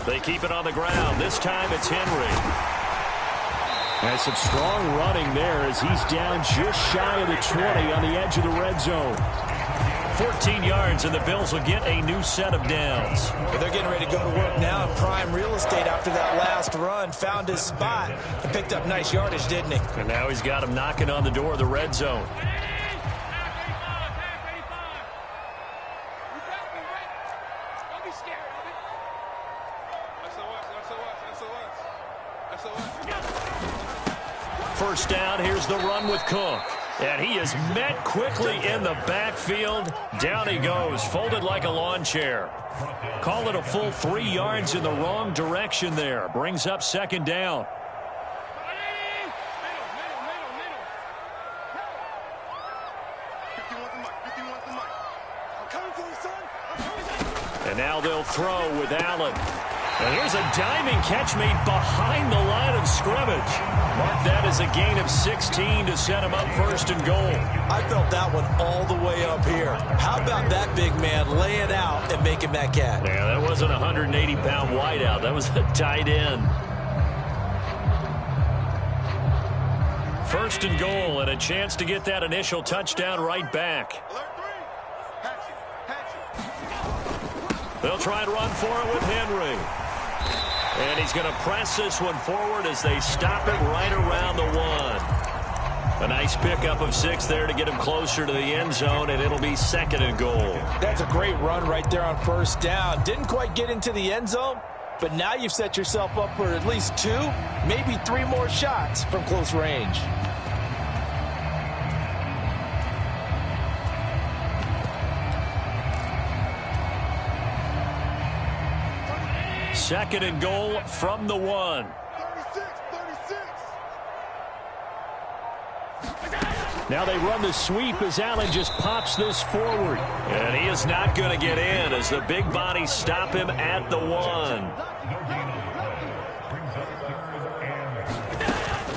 They keep it on the ground. This time it's Henry. Has some strong running there as he's down just shy of the 20 on the edge of the red zone. 14 yards, and the Bills will get a new set of downs. Well, they're getting ready to go to work now in prime real estate after that last run. Found his spot and picked up nice yardage, didn't he? And now he's got him knocking on the door of the red zone. First down, here's the run with Cook. And he is met quickly in the backfield. Down he goes, folded like a lawn chair. Call it a full 3 yards in the wrong direction there. Brings up second down. And now they'll throw with Allen. And here's a diving catch made behind the line of scrimmage. Mark that as a gain of 16 to set him up first and goal. I felt that one all the way up here. How about that big man laying out and making that catch? Yeah, that wasn't a 180-pound wideout. That was a tight end. First and goal, and a chance to get that initial touchdown right back. They'll try and run for it with Henry. And he's going to press this one forward as they stop it right around the 1. A nice pickup of 6 there to get him closer to the end zone, and it'll be second and goal. That's a great run right there on first down. Didn't quite get into the end zone, but now you've set yourself up for at least 2, maybe 3 more shots from close range. Second and goal from the 1. Now they run the sweep as Allen just pops this forward. And he is not going to get in as the big bodies stop him at the 1.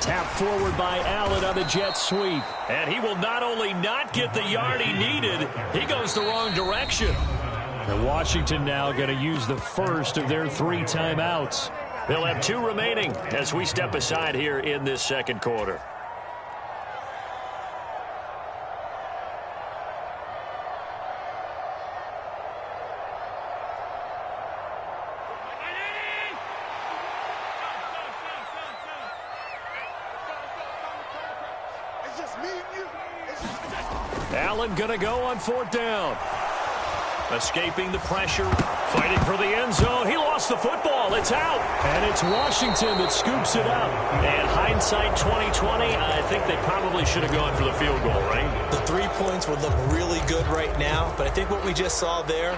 Tap forward by Allen on the jet sweep. And he will not only not get the yard he needed, he goes the wrong direction. And Washington now going to use the first of their 3 timeouts. They'll have 2 remaining as we step aside here in this second quarter. Allen going to go on 4th down. Escaping the pressure, fighting for the end zone. He lost the football. It's out. And it's Washington that scoops it up. And hindsight 2020, I think they probably should have gone for the field goal, right? The 3 points would look really good right now, but I think what we just saw there,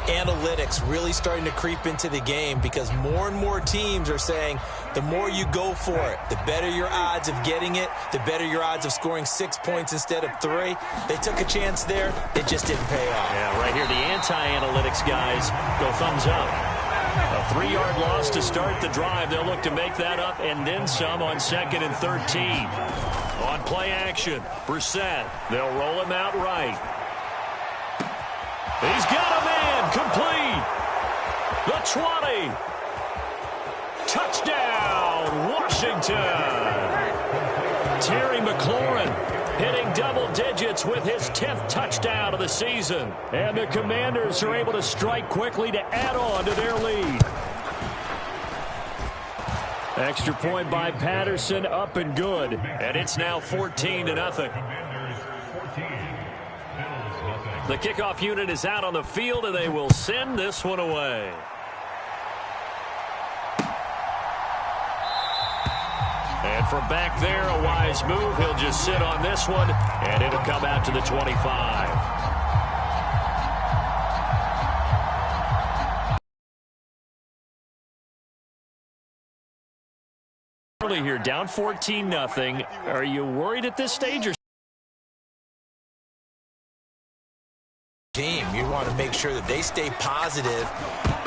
analytics really starting to creep into the game because more and more teams are saying the more you go for it, the better your odds of getting it, the better your odds of scoring 6 points instead of 3. They took a chance there. It just didn't pay off. Yeah, right here, the anti-analytics guys go thumbs up. A 3-yard loss to start the drive. They'll look to make that up and then some on 2nd and 13. On play action, Brissett. They'll roll him out right. He's got a man complete. The 20. Touchdown, Washington. Terry McLaurin hitting double digits with his 10th touchdown of the season. And the Commanders are able to strike quickly to add on to their lead. Extra point by Patterson, up and good. And it's now 14-0. The kickoff unit is out on the field, and they will send this one away. And from back there, a wise move. He'll just sit on this one, and it'll come out to the 25. Early here, down 14-0. Are you worried at this stage? Or team, you want to make sure that they stay positive,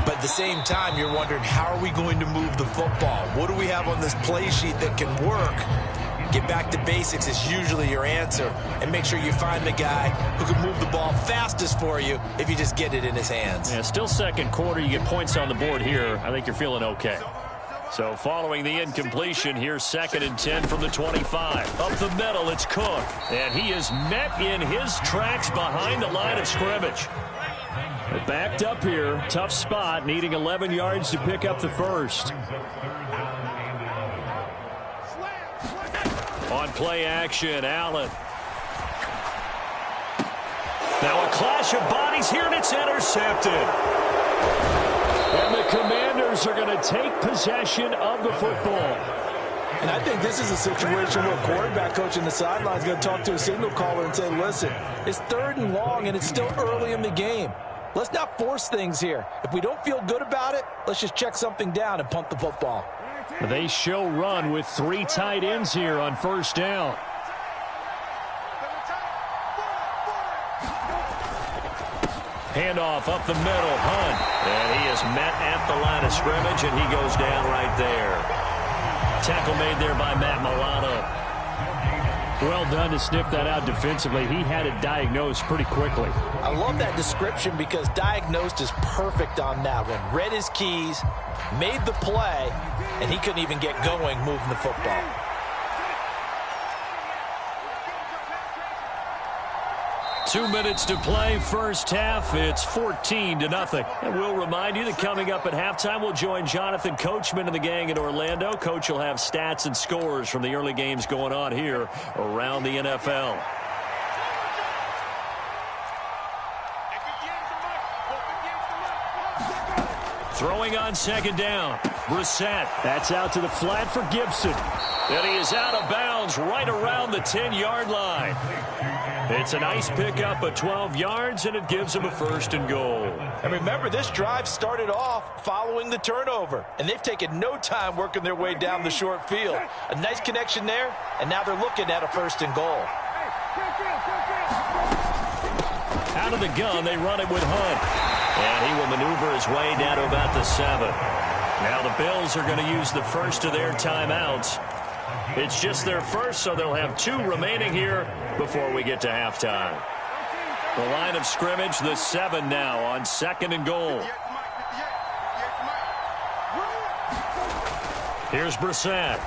but at the same time, you're wondering, how are we going to move the football? What do we have on this play sheet that can work? Get back to basics is usually your answer, and make sure you find the guy who can move the ball fastest for you if you just get it in his hands. Yeah, still second quarter. You get points on the board here. I think you're feeling okay. So following the incompletion, here's 2nd and 10 from the 25. Up the middle, it's Cook. And he is met in his tracks behind the line of scrimmage. They're backed up here. Tough spot, needing 11 yards to pick up the first. On play action, Allen. Now a clash of bodies here, and it's intercepted. And the Commanders are going to take possession of the football. And I think this is a situation where a quarterback coach in the sideline is going to talk to a signal caller and say, listen, it's 3rd and long, and it's still early in the game. Let's not force things here. If we don't feel good about it, let's just check something down and punt the football. They show run with 3 tight ends here on 1st down. Handoff up the middle, Hunt. And he is met at the line of scrimmage, and he goes down right there. Tackle made there by Matt Milano. Well done to sniff that out defensively. He had it diagnosed pretty quickly. I love that description because diagnosed is perfect on that one. Read his keys, made the play, and he couldn't even get going moving the football. Two minutes to play, first half. It's 14-0. And we'll remind you that coming up at halftime, we'll join Jonathan Coachman and the gang in Orlando. Coach will have stats and scores from the early games going on here around the NFL. Throwing on 2nd down. Brissett. That's out to the flat for Gibson. And he is out of bounds right around the 10-yard line. It's a nice pickup of 12 yards, and it gives him a 1st and goal. And remember, this drive started off following the turnover, and they've taken no time working their way down the short field. A nice connection there, and now they're looking at a 1st and goal. Out of the gun, they run it with Hunt. And he will maneuver his way down to about the 7. Now the Bills are going to use the first of their timeouts. It's just their first, so they'll have 2 remaining here before we get to halftime. The line of scrimmage, the 7 now on 2nd and goal. Here's Brissett.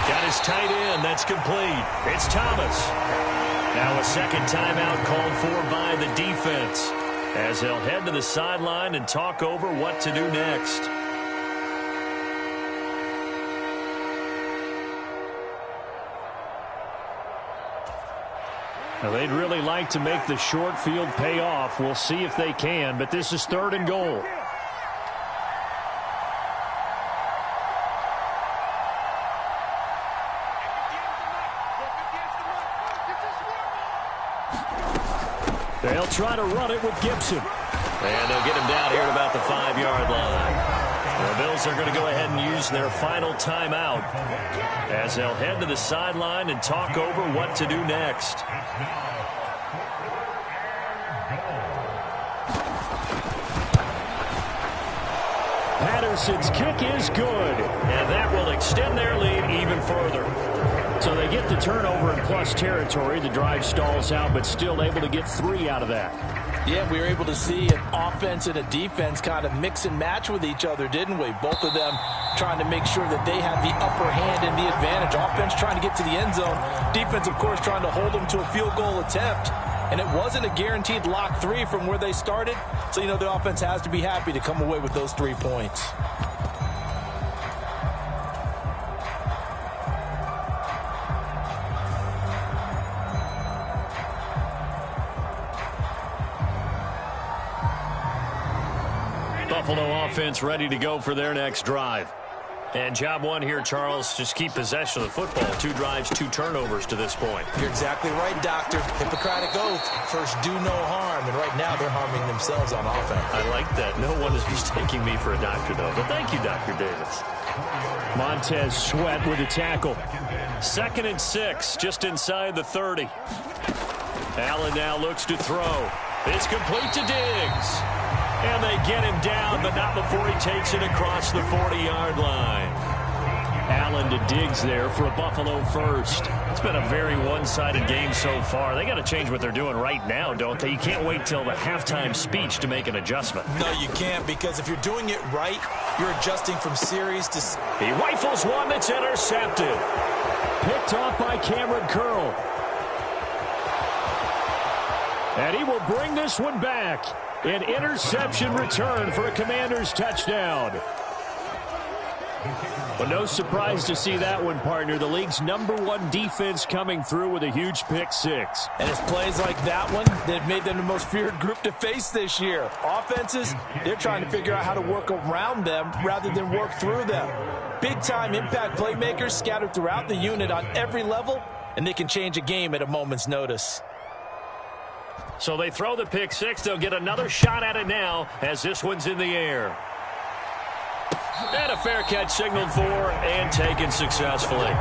Got his tight end. That's complete. It's Thomas. Now a 2nd timeout called for by the defense, as they'll head to the sideline and talk over what to do next. Now, they'd really like to make the short field pay off. We'll see if they can, but this is 3rd and goal. They'll try to run it with Gibson. And they'll get him down here at about the 5-yard line. The Bills are going to go ahead and use their final timeout as they'll head to the sideline and talk over what to do next. Patterson's kick is good, and that will extend their lead even further. So they get the turnover in plus territory. The drive stalls out, but still able to get 3 out of that. Yeah, we were able to see an offense and a defense kind of mix and match with each other, didn't we? Both of them trying to make sure that they have the upper hand and the advantage. Offense trying to get to the end zone. Defense, of course, trying to hold them to a field goal attempt. And it wasn't a guaranteed lock 3 from where they started. So, you know, the offense has to be happy to come away with those 3 points. Buffalo offense ready to go for their next drive. And job 1 here, Charles, just keep possession of the football. 2 drives, 2 turnovers to this point. You're exactly right, Doctor. Hippocratic oath. First, do no harm. And right now, they're harming themselves on offense. I like that. No one is mistaking me for a doctor, though. But thank you, Dr. Davis. Montez Sweat with a tackle. 2nd and 6, just inside the 30. Allen now looks to throw. It's complete to Diggs. And they get him down, but not before he takes it across the 40-yard line. Allen to Diggs there for a Buffalo first. It's been a very one-sided game so far. They got to change what they're doing right now, don't they? You can't wait till the halftime speech to make an adjustment. No, you can't, because if you're doing it right, you're adjusting from series to... He rifles one that's intercepted. Picked off by Cameron Curl. And he will bring this one back. An interception return for a Commanders touchdown. But no surprise to see that one, partner. The league's #1 defense coming through with a huge pick six. And it's plays like that one that made them the most feared group to face this year. Offenses, they're trying to figure out how to work around them rather than work through them. Big-time impact playmakers scattered throughout the unit on every level, and they can change a game at a moment's notice. So they throw the pick six. They'll get another shot at it now as this one's in the air. And a fair catch signaled for and taken successfully.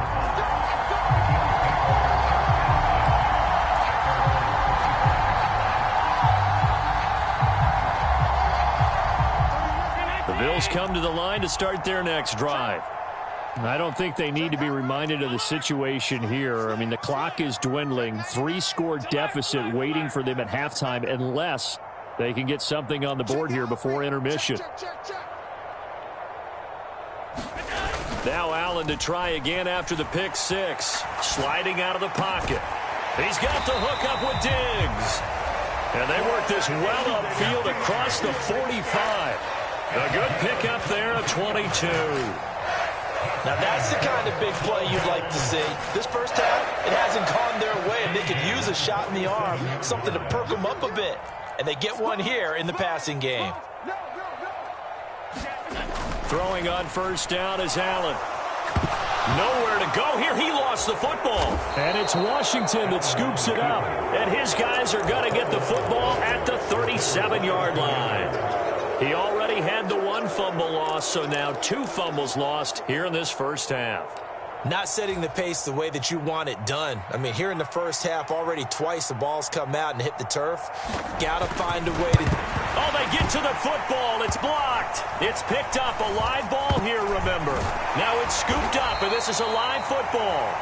The Bills come to the line to start their next drive. I don't think they need to be reminded of the situation here. I mean, the clock is dwindling. 3-score deficit waiting for them at halftime unless they can get something on the board here before intermission. Now Allen to try again after the pick six. Sliding out of the pocket. He's got the hook up with Diggs. And they work this well upfield across the 45. A good pickup there of 22. Now that's the kind of big play you'd like to see. This first half, it hasn't gone their way, and they could use a shot in the arm, something to perk them up a bit. And they get one here in the passing game. Throwing on first down is Allen. Nowhere to go here. He lost the football. And it's Washington that scoops it up. And his guys are going to get the football at the 37-yard line. He already had the 1 fumble loss, so now 2 fumbles lost here in this first half. Not setting the pace the way that you want it done. I mean, here in the first half, already twice the ball's come out and hit the turf. Got to find a way to... Oh, they get to the football. It's blocked. It's picked up. A live ball here, remember. Now it's scooped up, and this is a live football.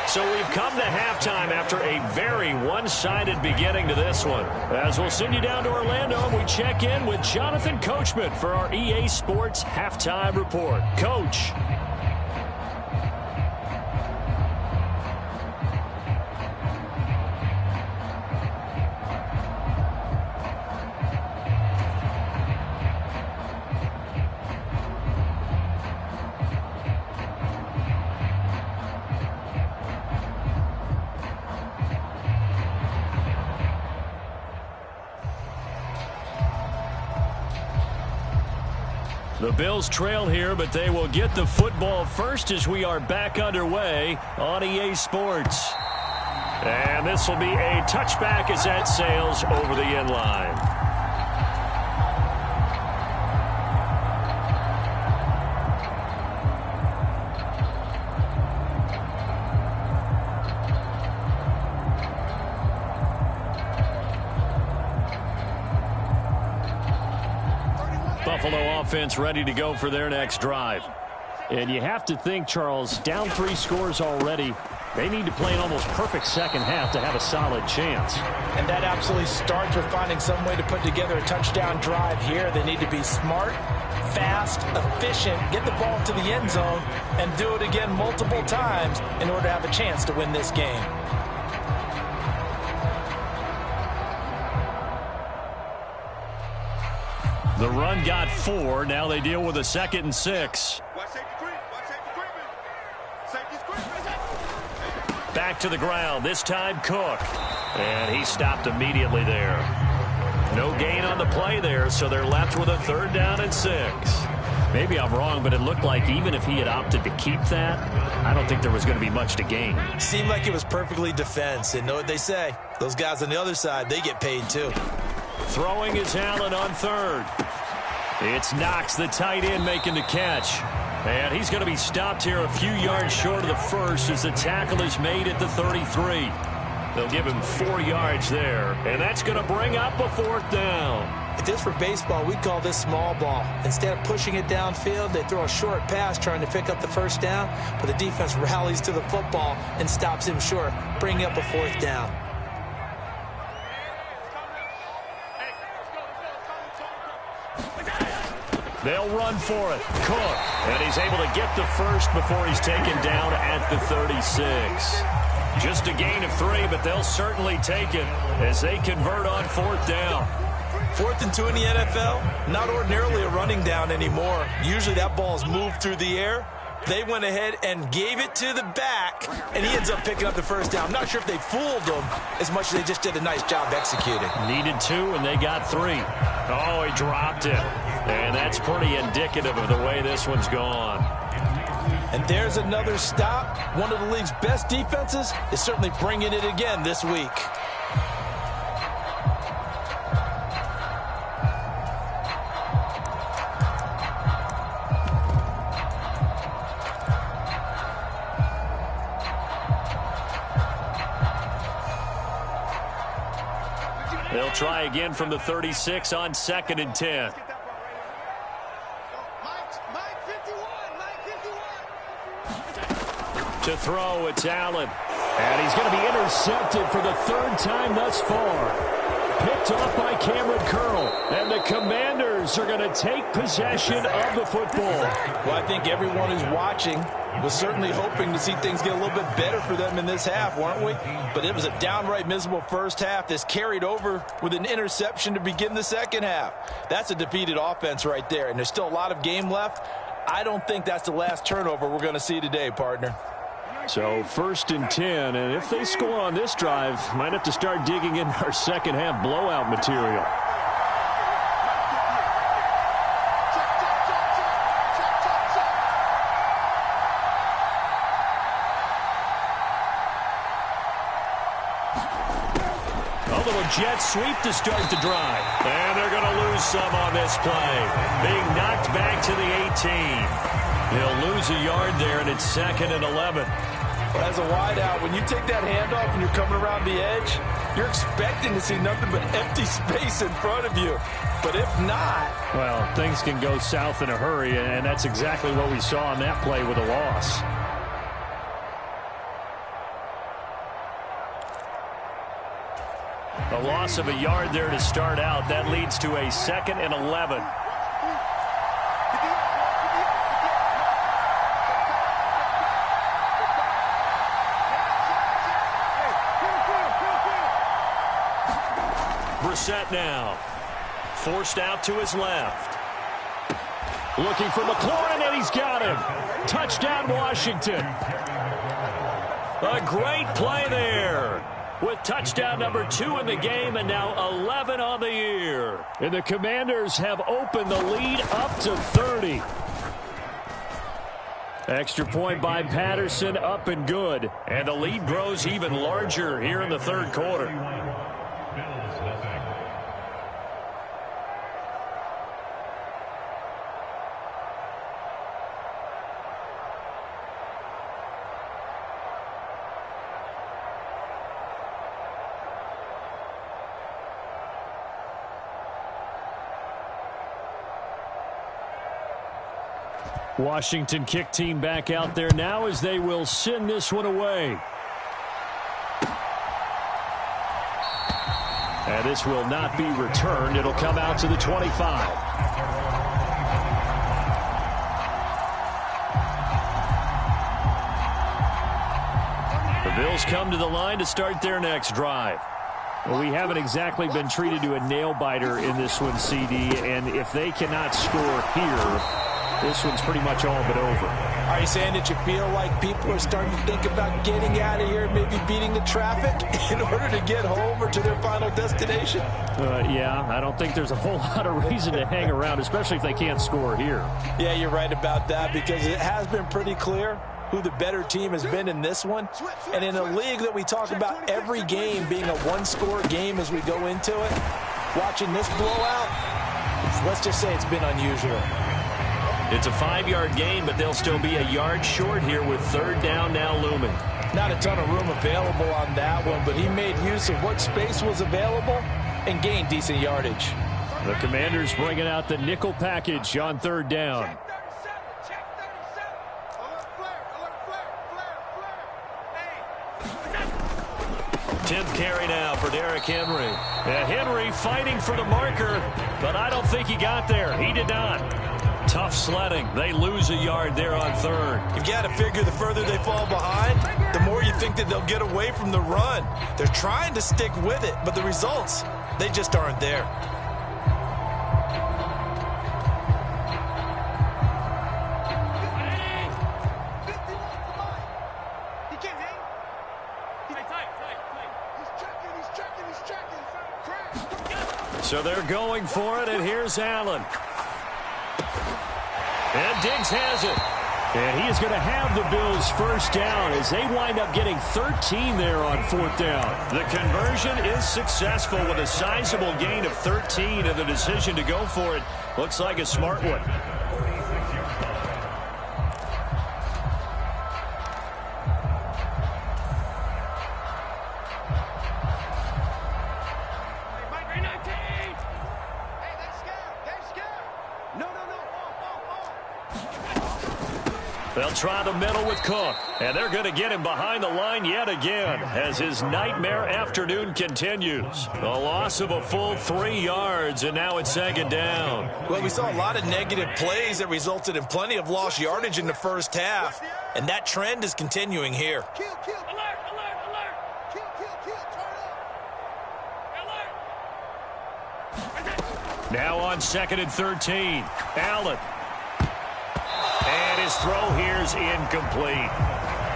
So we've come to halftime after a very one-sided beginning to this one. As we'll send you down to Orlando, and we check in with Jonathan Coachman for our EA Sports Halftime Report. Coach. The Bills trail here, but they will get the football first as we are back underway on EA Sports. And this will be a touchback as that sails over the end line. Buffalo offense ready to go for their next drive. And you have to think, Charles, down 3 scores already. They need to play an almost perfect second half to have a solid chance. And that absolutely starts with finding some way to put together a touchdown drive here. They need to be smart, fast, efficient, get the ball to the end zone, and do it again multiple times in order to have a chance to win this game. The run got 4. Now they deal with a 2nd and 6. Back to the ground. This time Cook. And he stopped immediately there. No gain on the play there, so they're left with a 3rd down and 6. Maybe I'm wrong, but it looked like even if he had opted to keep that, I don't think there was going to be much to gain. Seemed like it was perfectly defense. And know what they say? Those guys on the other side, they get paid too. Throwing is Allen on 3rd. It's Knox, the tight end, making the catch. And he's going to be stopped here a few yards short of the first as the tackle is made at the 33. They'll give him 4 yards there. And that's going to bring up a 4th down. If this were baseball, we'd call this small ball. Instead of pushing it downfield, they throw a short pass trying to pick up the 1st down, but the defense rallies to the football and stops him short, bringing up a 4th down. They'll run for it. Cook. And he's able to get the first before he's taken down at the 36. Just a gain of 3, but they'll certainly take it as they convert on 4th down. 4th and 2 in the NFL, not ordinarily a running down anymore. Usually that ball's moved through the air. They went ahead and gave it to the back, and he ends up picking up the first down. I'm not sure if they fooled him as much as they just did a nice job executing. Needed 2, and they got 3. Oh, he dropped it. And that's pretty indicative of the way this one's gone. And there's another stop. One of the league's best defenses is certainly bringing it again this week. They'll try again from the 36 on 2nd and 10. To throw, it's Allen. And he's going to be intercepted for the 3rd time thus far. Picked off by Cameron Curl. And the Commanders are going to take possession of the football. Well, I think everyone who's watching was certainly hoping to see things get a little bit better for them in this half, weren't we? But it was a downright miserable first half. This carried over with an interception to begin the second half. That's a defeated offense right there, and there's still a lot of game left. I don't think that's the last turnover we're going to see today, partner. So 1st and 10, and if they score on this drive, might have to start digging in our second half blowout material. Jet sweep to start the drive. And they're going to lose some on this play. Being knocked back to the 18. He'll lose a yard there, and it's 2nd and 11. Well, as a wideout, when you take that handoff and you're coming around the edge, you're expecting to see nothing but empty space in front of you. But if not... well, things can go south in a hurry, and that's exactly what we saw on that play with a loss. A loss of a yard there to start out. That leads to a 2nd and 11. Brissett now. Forced out to his left. Looking for McLaurin, and he's got him. Touchdown, Washington. A great play there. With touchdown number 2 in the game, and now 11 on the year. And the Commanders have opened the lead up to 30. Extra point by Patterson, up and good. And the lead grows even larger here in the 3rd quarter. Washington kick team back out there now as they will send this one away. And this will not be returned. It'll come out to the 25. The Bills come to the line to start their next drive. Well, we haven't exactly been treated to a nail-biter in this one, CD, and if they cannot score here, this one's pretty much all but over. Are you saying that you feel like people are starting to think about getting out of here, maybe beating the traffic in order to get home or to their final destination? Yeah, I don't think there's a whole lot of reason to hang around, especially if they can't score here. Yeah, you're right about that, because it has been pretty clear who the better team has been in this one. And in a league that we talk about every game being a one-score game as we go into it, watching this blowout, let's just say it's been unusual. It's a 5-yard gain, but they'll still be a yard short here with 3rd down now looming. Not a ton of room available on that one, but he made use of what space was available and gained decent yardage. The Commanders bringing out the nickel package on 3rd down. Tenth carry now for Derrick Henry. And Henry fighting for the marker, but I don't think he got there. He did not. Tough sledding. They lose a yard there on third. You've got to figure the further they fall behind, the more you think that they'll get away from the run. They're trying to stick with it, but the results, they just aren't there. So they're going for it, and here's Allen. And Diggs has it. And he is going to have the Bills first down as they wind up getting 13 there on fourth down. The conversion is successful with a sizable gain of 13, and the decision to go for it looks like a smart one. They'll try the middle with Cook, and they're going to get him behind the line yet again as his nightmare afternoon continues. A loss of a full 3 yards, and now it's second down. Well, we saw a lot of negative plays that resulted in plenty of lost yardage in the first half, and that trend is continuing here. Kill, kill. Alert, alert, alert. Kill, turn up. Now on 2nd and 13, Allen. And his throw here's incomplete.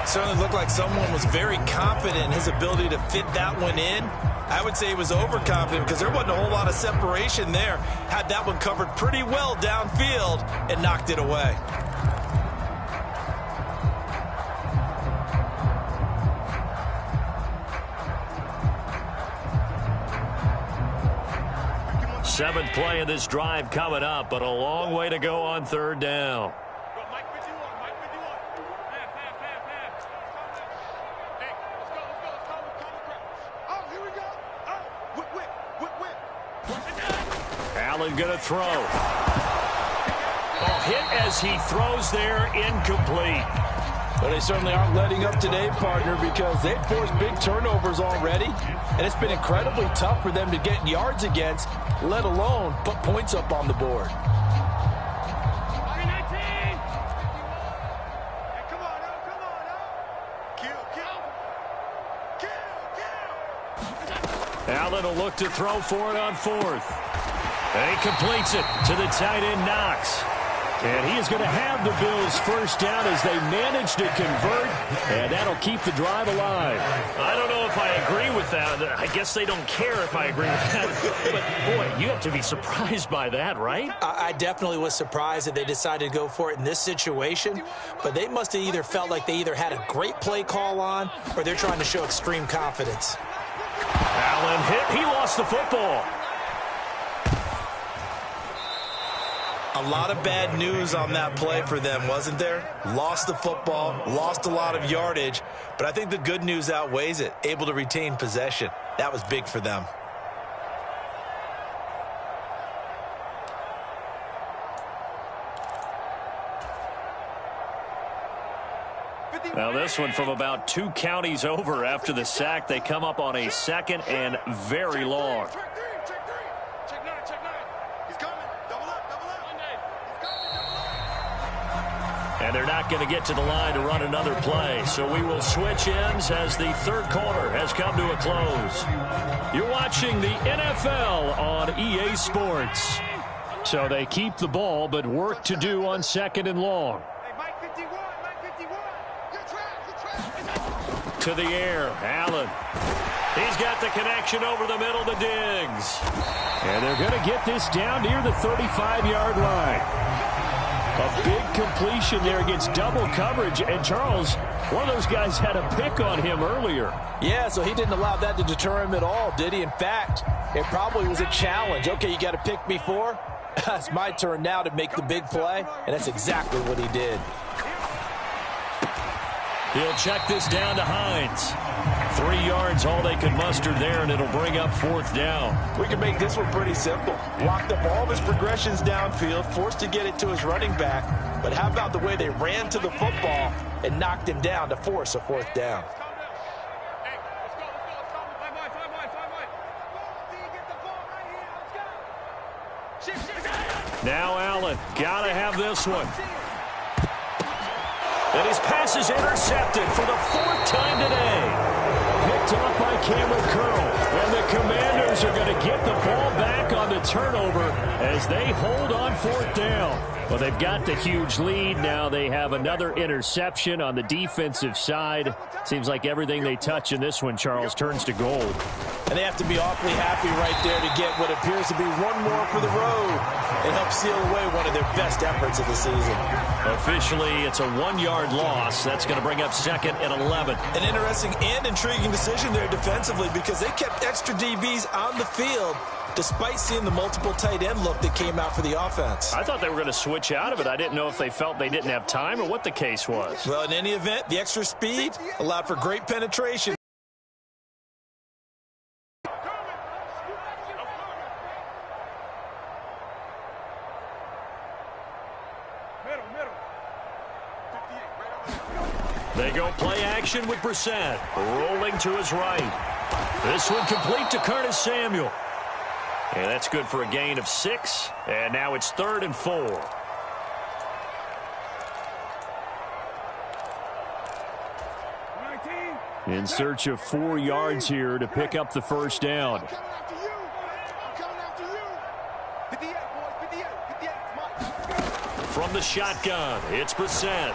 Certainly looked like someone was very confident in his ability to fit that one in. I would say he was overconfident because there wasn't a whole lot of separation there. Had that one covered pretty well downfield and knocked it away. Seventh play of this drive coming up, but a long way to go on third down. Allen going to throw. Hit as he throws there, incomplete. But they certainly aren't letting up today, partner, because they've forced big turnovers already, and it's been incredibly tough for them to get yards against, let alone put points up on the board. Allen will look to throw for it on fourth. And he completes it to the tight end, Knox. And he is going to have the Bills first down as they manage to convert, and that'll keep the drive alive. I don't know if I agree with that. I guess they don't care if I agree with that. But, boy, you have to be surprised by that, right? I definitely was surprised that they decided to go for it in this situation, but they must have either felt like they either had a great play call on or they're trying to show extreme confidence. Allen hit. He lost the football. A lot of bad news on that play for them, wasn't there? Lost the football, lost a lot of yardage, but I think the good news outweighs it. Able to retain possession. That was big for them. Now this one from about 2 counties over after the sack. They come up on a 2nd and very long. And they're not going to get to the line to run another play. So we will switch ends as the third quarter has come to a close. You're watching the NFL on EA Sports. So they keep the ball, but work to do on 2nd and long. To the air, Allen. He's got the connection over the middle to Diggs. And they're going to get this down near the 35-yard line. A big completion there against double coverage. And Charles, one of those guys had a pick on him earlier. Yeah, so he didn't allow that to deter him at all, did he? In fact, it probably was a challenge. Okay, you got to pick me for? It's my turn now to make the big play, and that's exactly what he did. He'll check this down to Hines. 3 yards, all they could muster there, and it'll bring up fourth down. We can make this one pretty simple. Locked up all of his progressions downfield, forced to get it to his running back. But how about the way they ran to the football and knocked him down to force a fourth down? Now Allen, gotta have this one. And his pass is intercepted for the 4th time today. Picked off by Cameron Curl. And the Commanders are going to get the ball back on the turnover as they hold on 4th down. Well, they've got the huge lead. Now they have another interception on the defensive side. Seems like everything they touch in this one, Charles, turns to gold. And they have to be awfully happy right there to get what appears to be one more for the road. It helps seal away one of their best efforts of the season. Officially, it's a 1-yard loss. That's going to bring up 2nd and 11. An interesting and intriguing decision there defensively because they kept extra DBs on the field despite seeing the multiple tight end look that came out for the offense. I thought they were going to switch out of it. I didn't know if they felt they didn't have time or what the case was. Well, in any event, the extra speed allowed for great penetration. They go play action with Brissett. Rolling to his right. This one complete to Curtis Samuel. And that's good for a gain of 6. And now it's 3rd and 4. In search of 4 yards here to pick up the first down. From the shotgun, it's Brissett.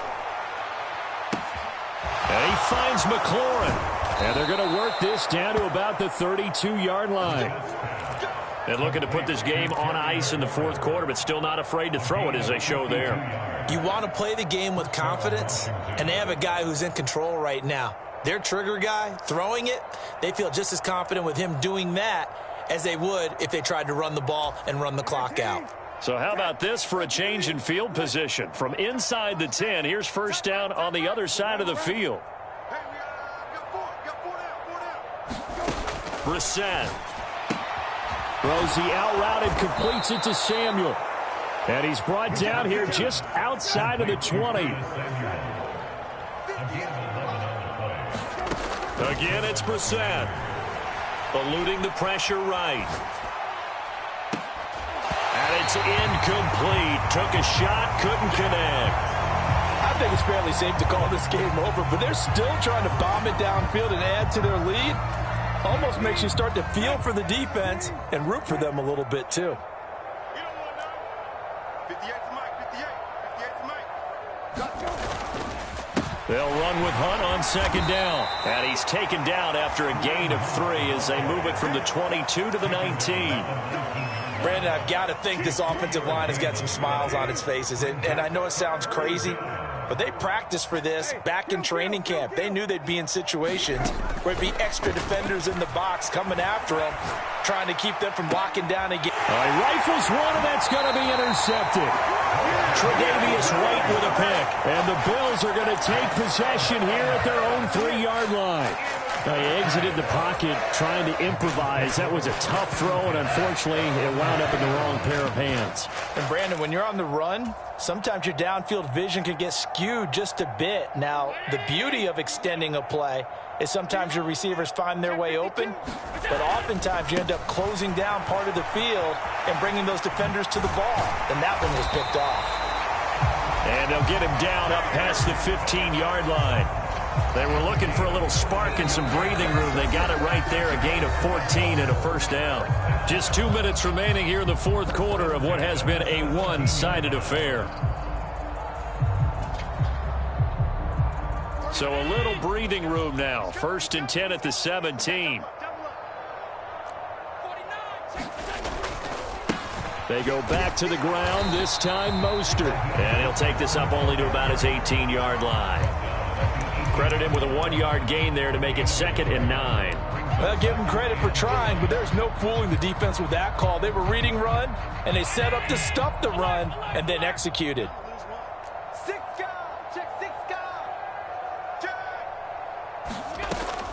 And he finds McLaurin. And they're going to work this down to about the 32-yard line. And looking to put this game on ice in the 4th quarter, but still not afraid to throw it as they show there. You want to play the game with confidence, and they have a guy who's in control right now. Their trigger guy, throwing it, they feel just as confident with him doing that as they would if they tried to run the ball and run the clock out. So how about this for a change in field position? From inside the 10, here's first down on the other side of the field. Brissett throws the out route and completes it to Samuel. And he's brought down here just outside of the 20. Again, it's Brissett. Eluding the pressure right. And it's incomplete. Took a shot, couldn't connect. I think it's fairly safe to call this game over, but they're still trying to bomb it downfield and add to their lead. Almost makes you start to feel for the defense and root for them a little bit, too. They'll run with Hunt on 2nd down. And he's taken down after a gain of 3 as they move it from the 22 to the 19. Brandon, I've got to think this offensive line has got some smiles on its faces. And I know it sounds crazy, but they practiced for this back in training camp. They knew they'd be in situations where it'd be extra defenders in the box coming after them, trying to keep them from locking down again. Rifles one, and that's going to be intercepted. Tre'Davious White with a pick. And the Bills are going to take possession here at their own 3-yard line. They exited the pocket trying to improvise. That was a tough throw, and unfortunately, it wound up in the wrong pair of hands. And Brandon, when you're on the run, sometimes your downfield vision can get skewed just a bit. Now, the beauty of extending a play is sometimes your receivers find their way open, but oftentimes you end up closing down part of the field and bringing those defenders to the ball. And that one was picked off. And they'll get him down up past the 15-yard line. They were looking for a little spark and some breathing room. They got it right there, a gain of 14 and a first down. Just 2 minutes remaining here in the 4th quarter of what has been a one-sided affair. So a little breathing room now. 1st and 10 at the 17. They go back to the ground, this time Mostert. And he'll take this up only to about his 18-yard line. Credit him with a 1-yard gain there to make it 2nd and 9. Well, give him credit for trying, but there's no fooling the defense with that call. They were reading run, and they set up to stop the run, and then executed.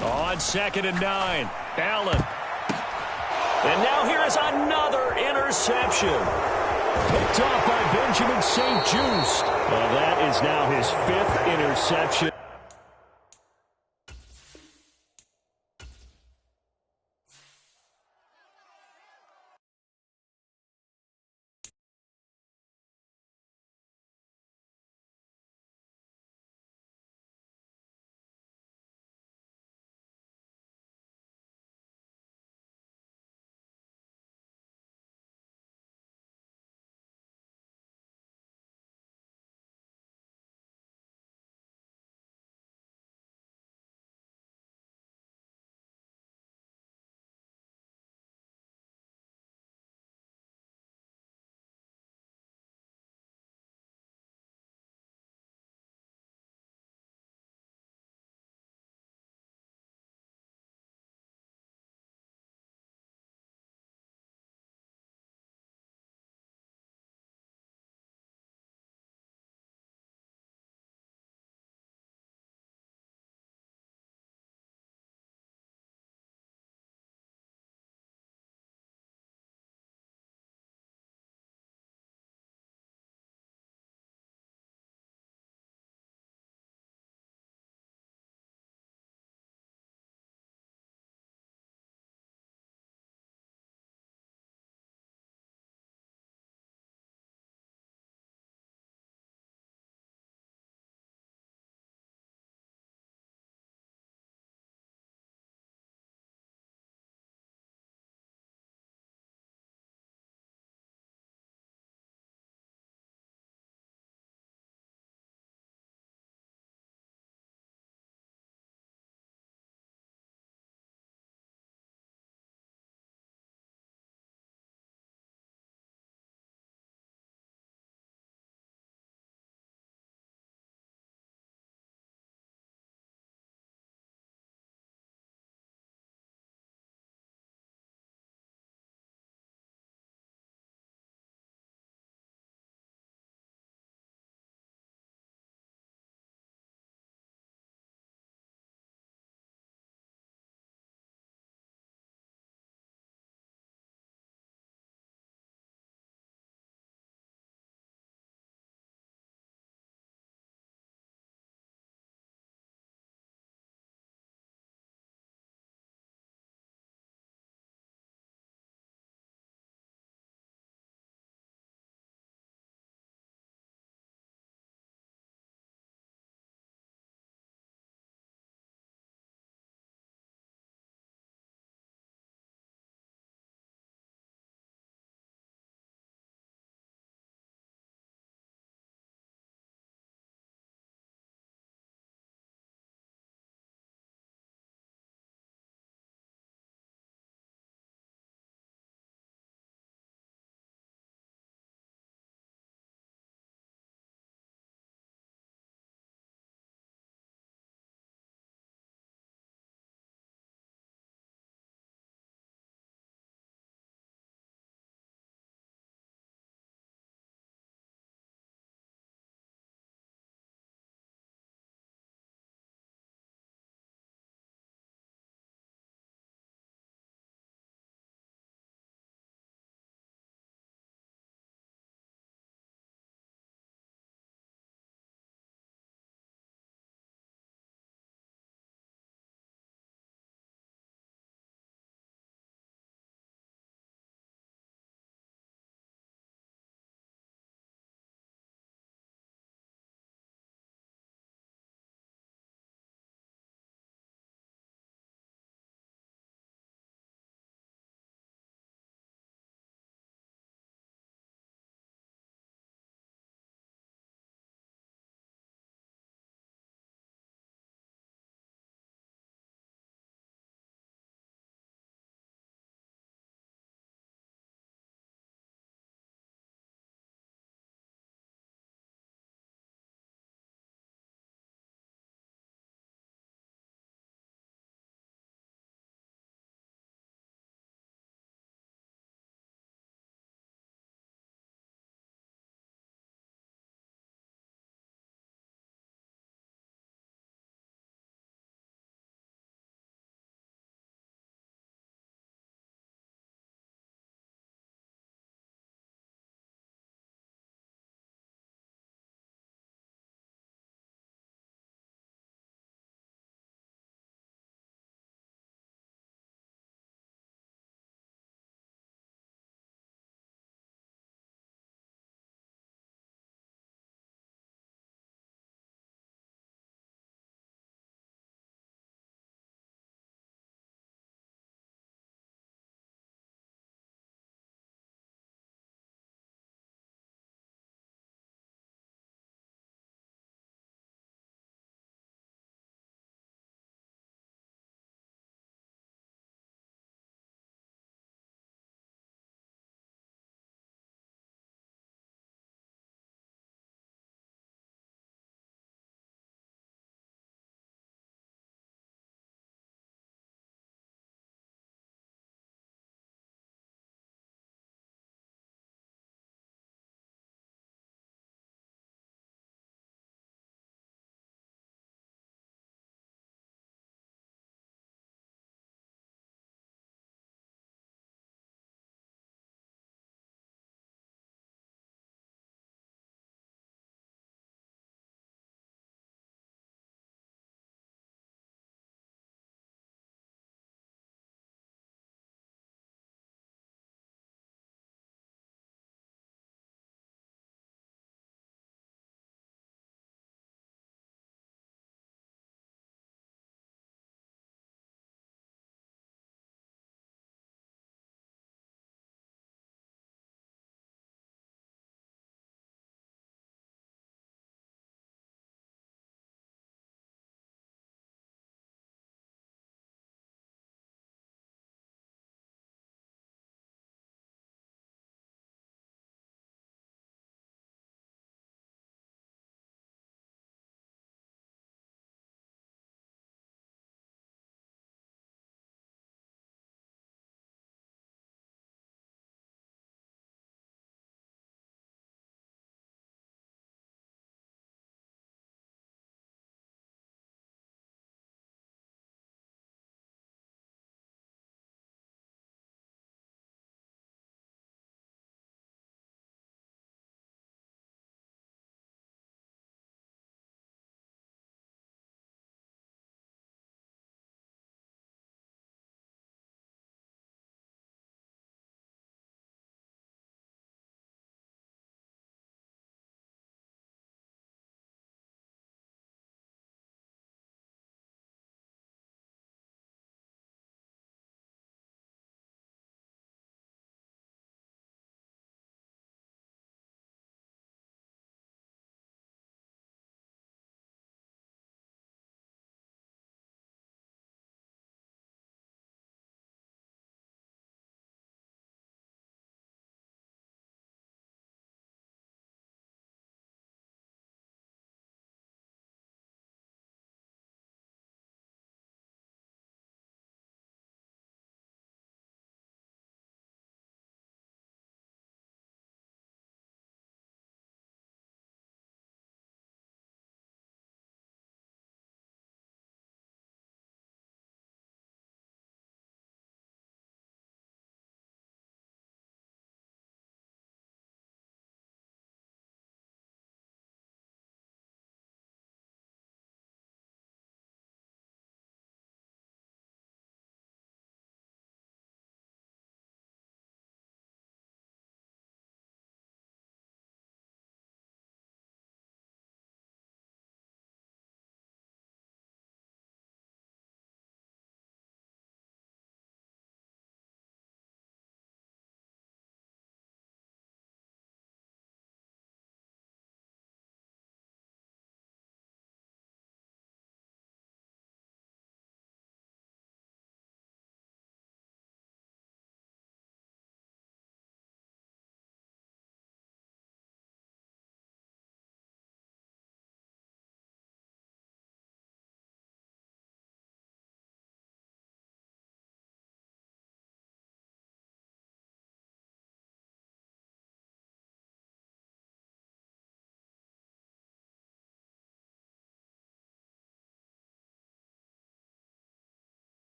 On 2nd and 9, Allen. And now here is another interception. Picked off by Benjamin St. Just. Well, that is now his 5th interception.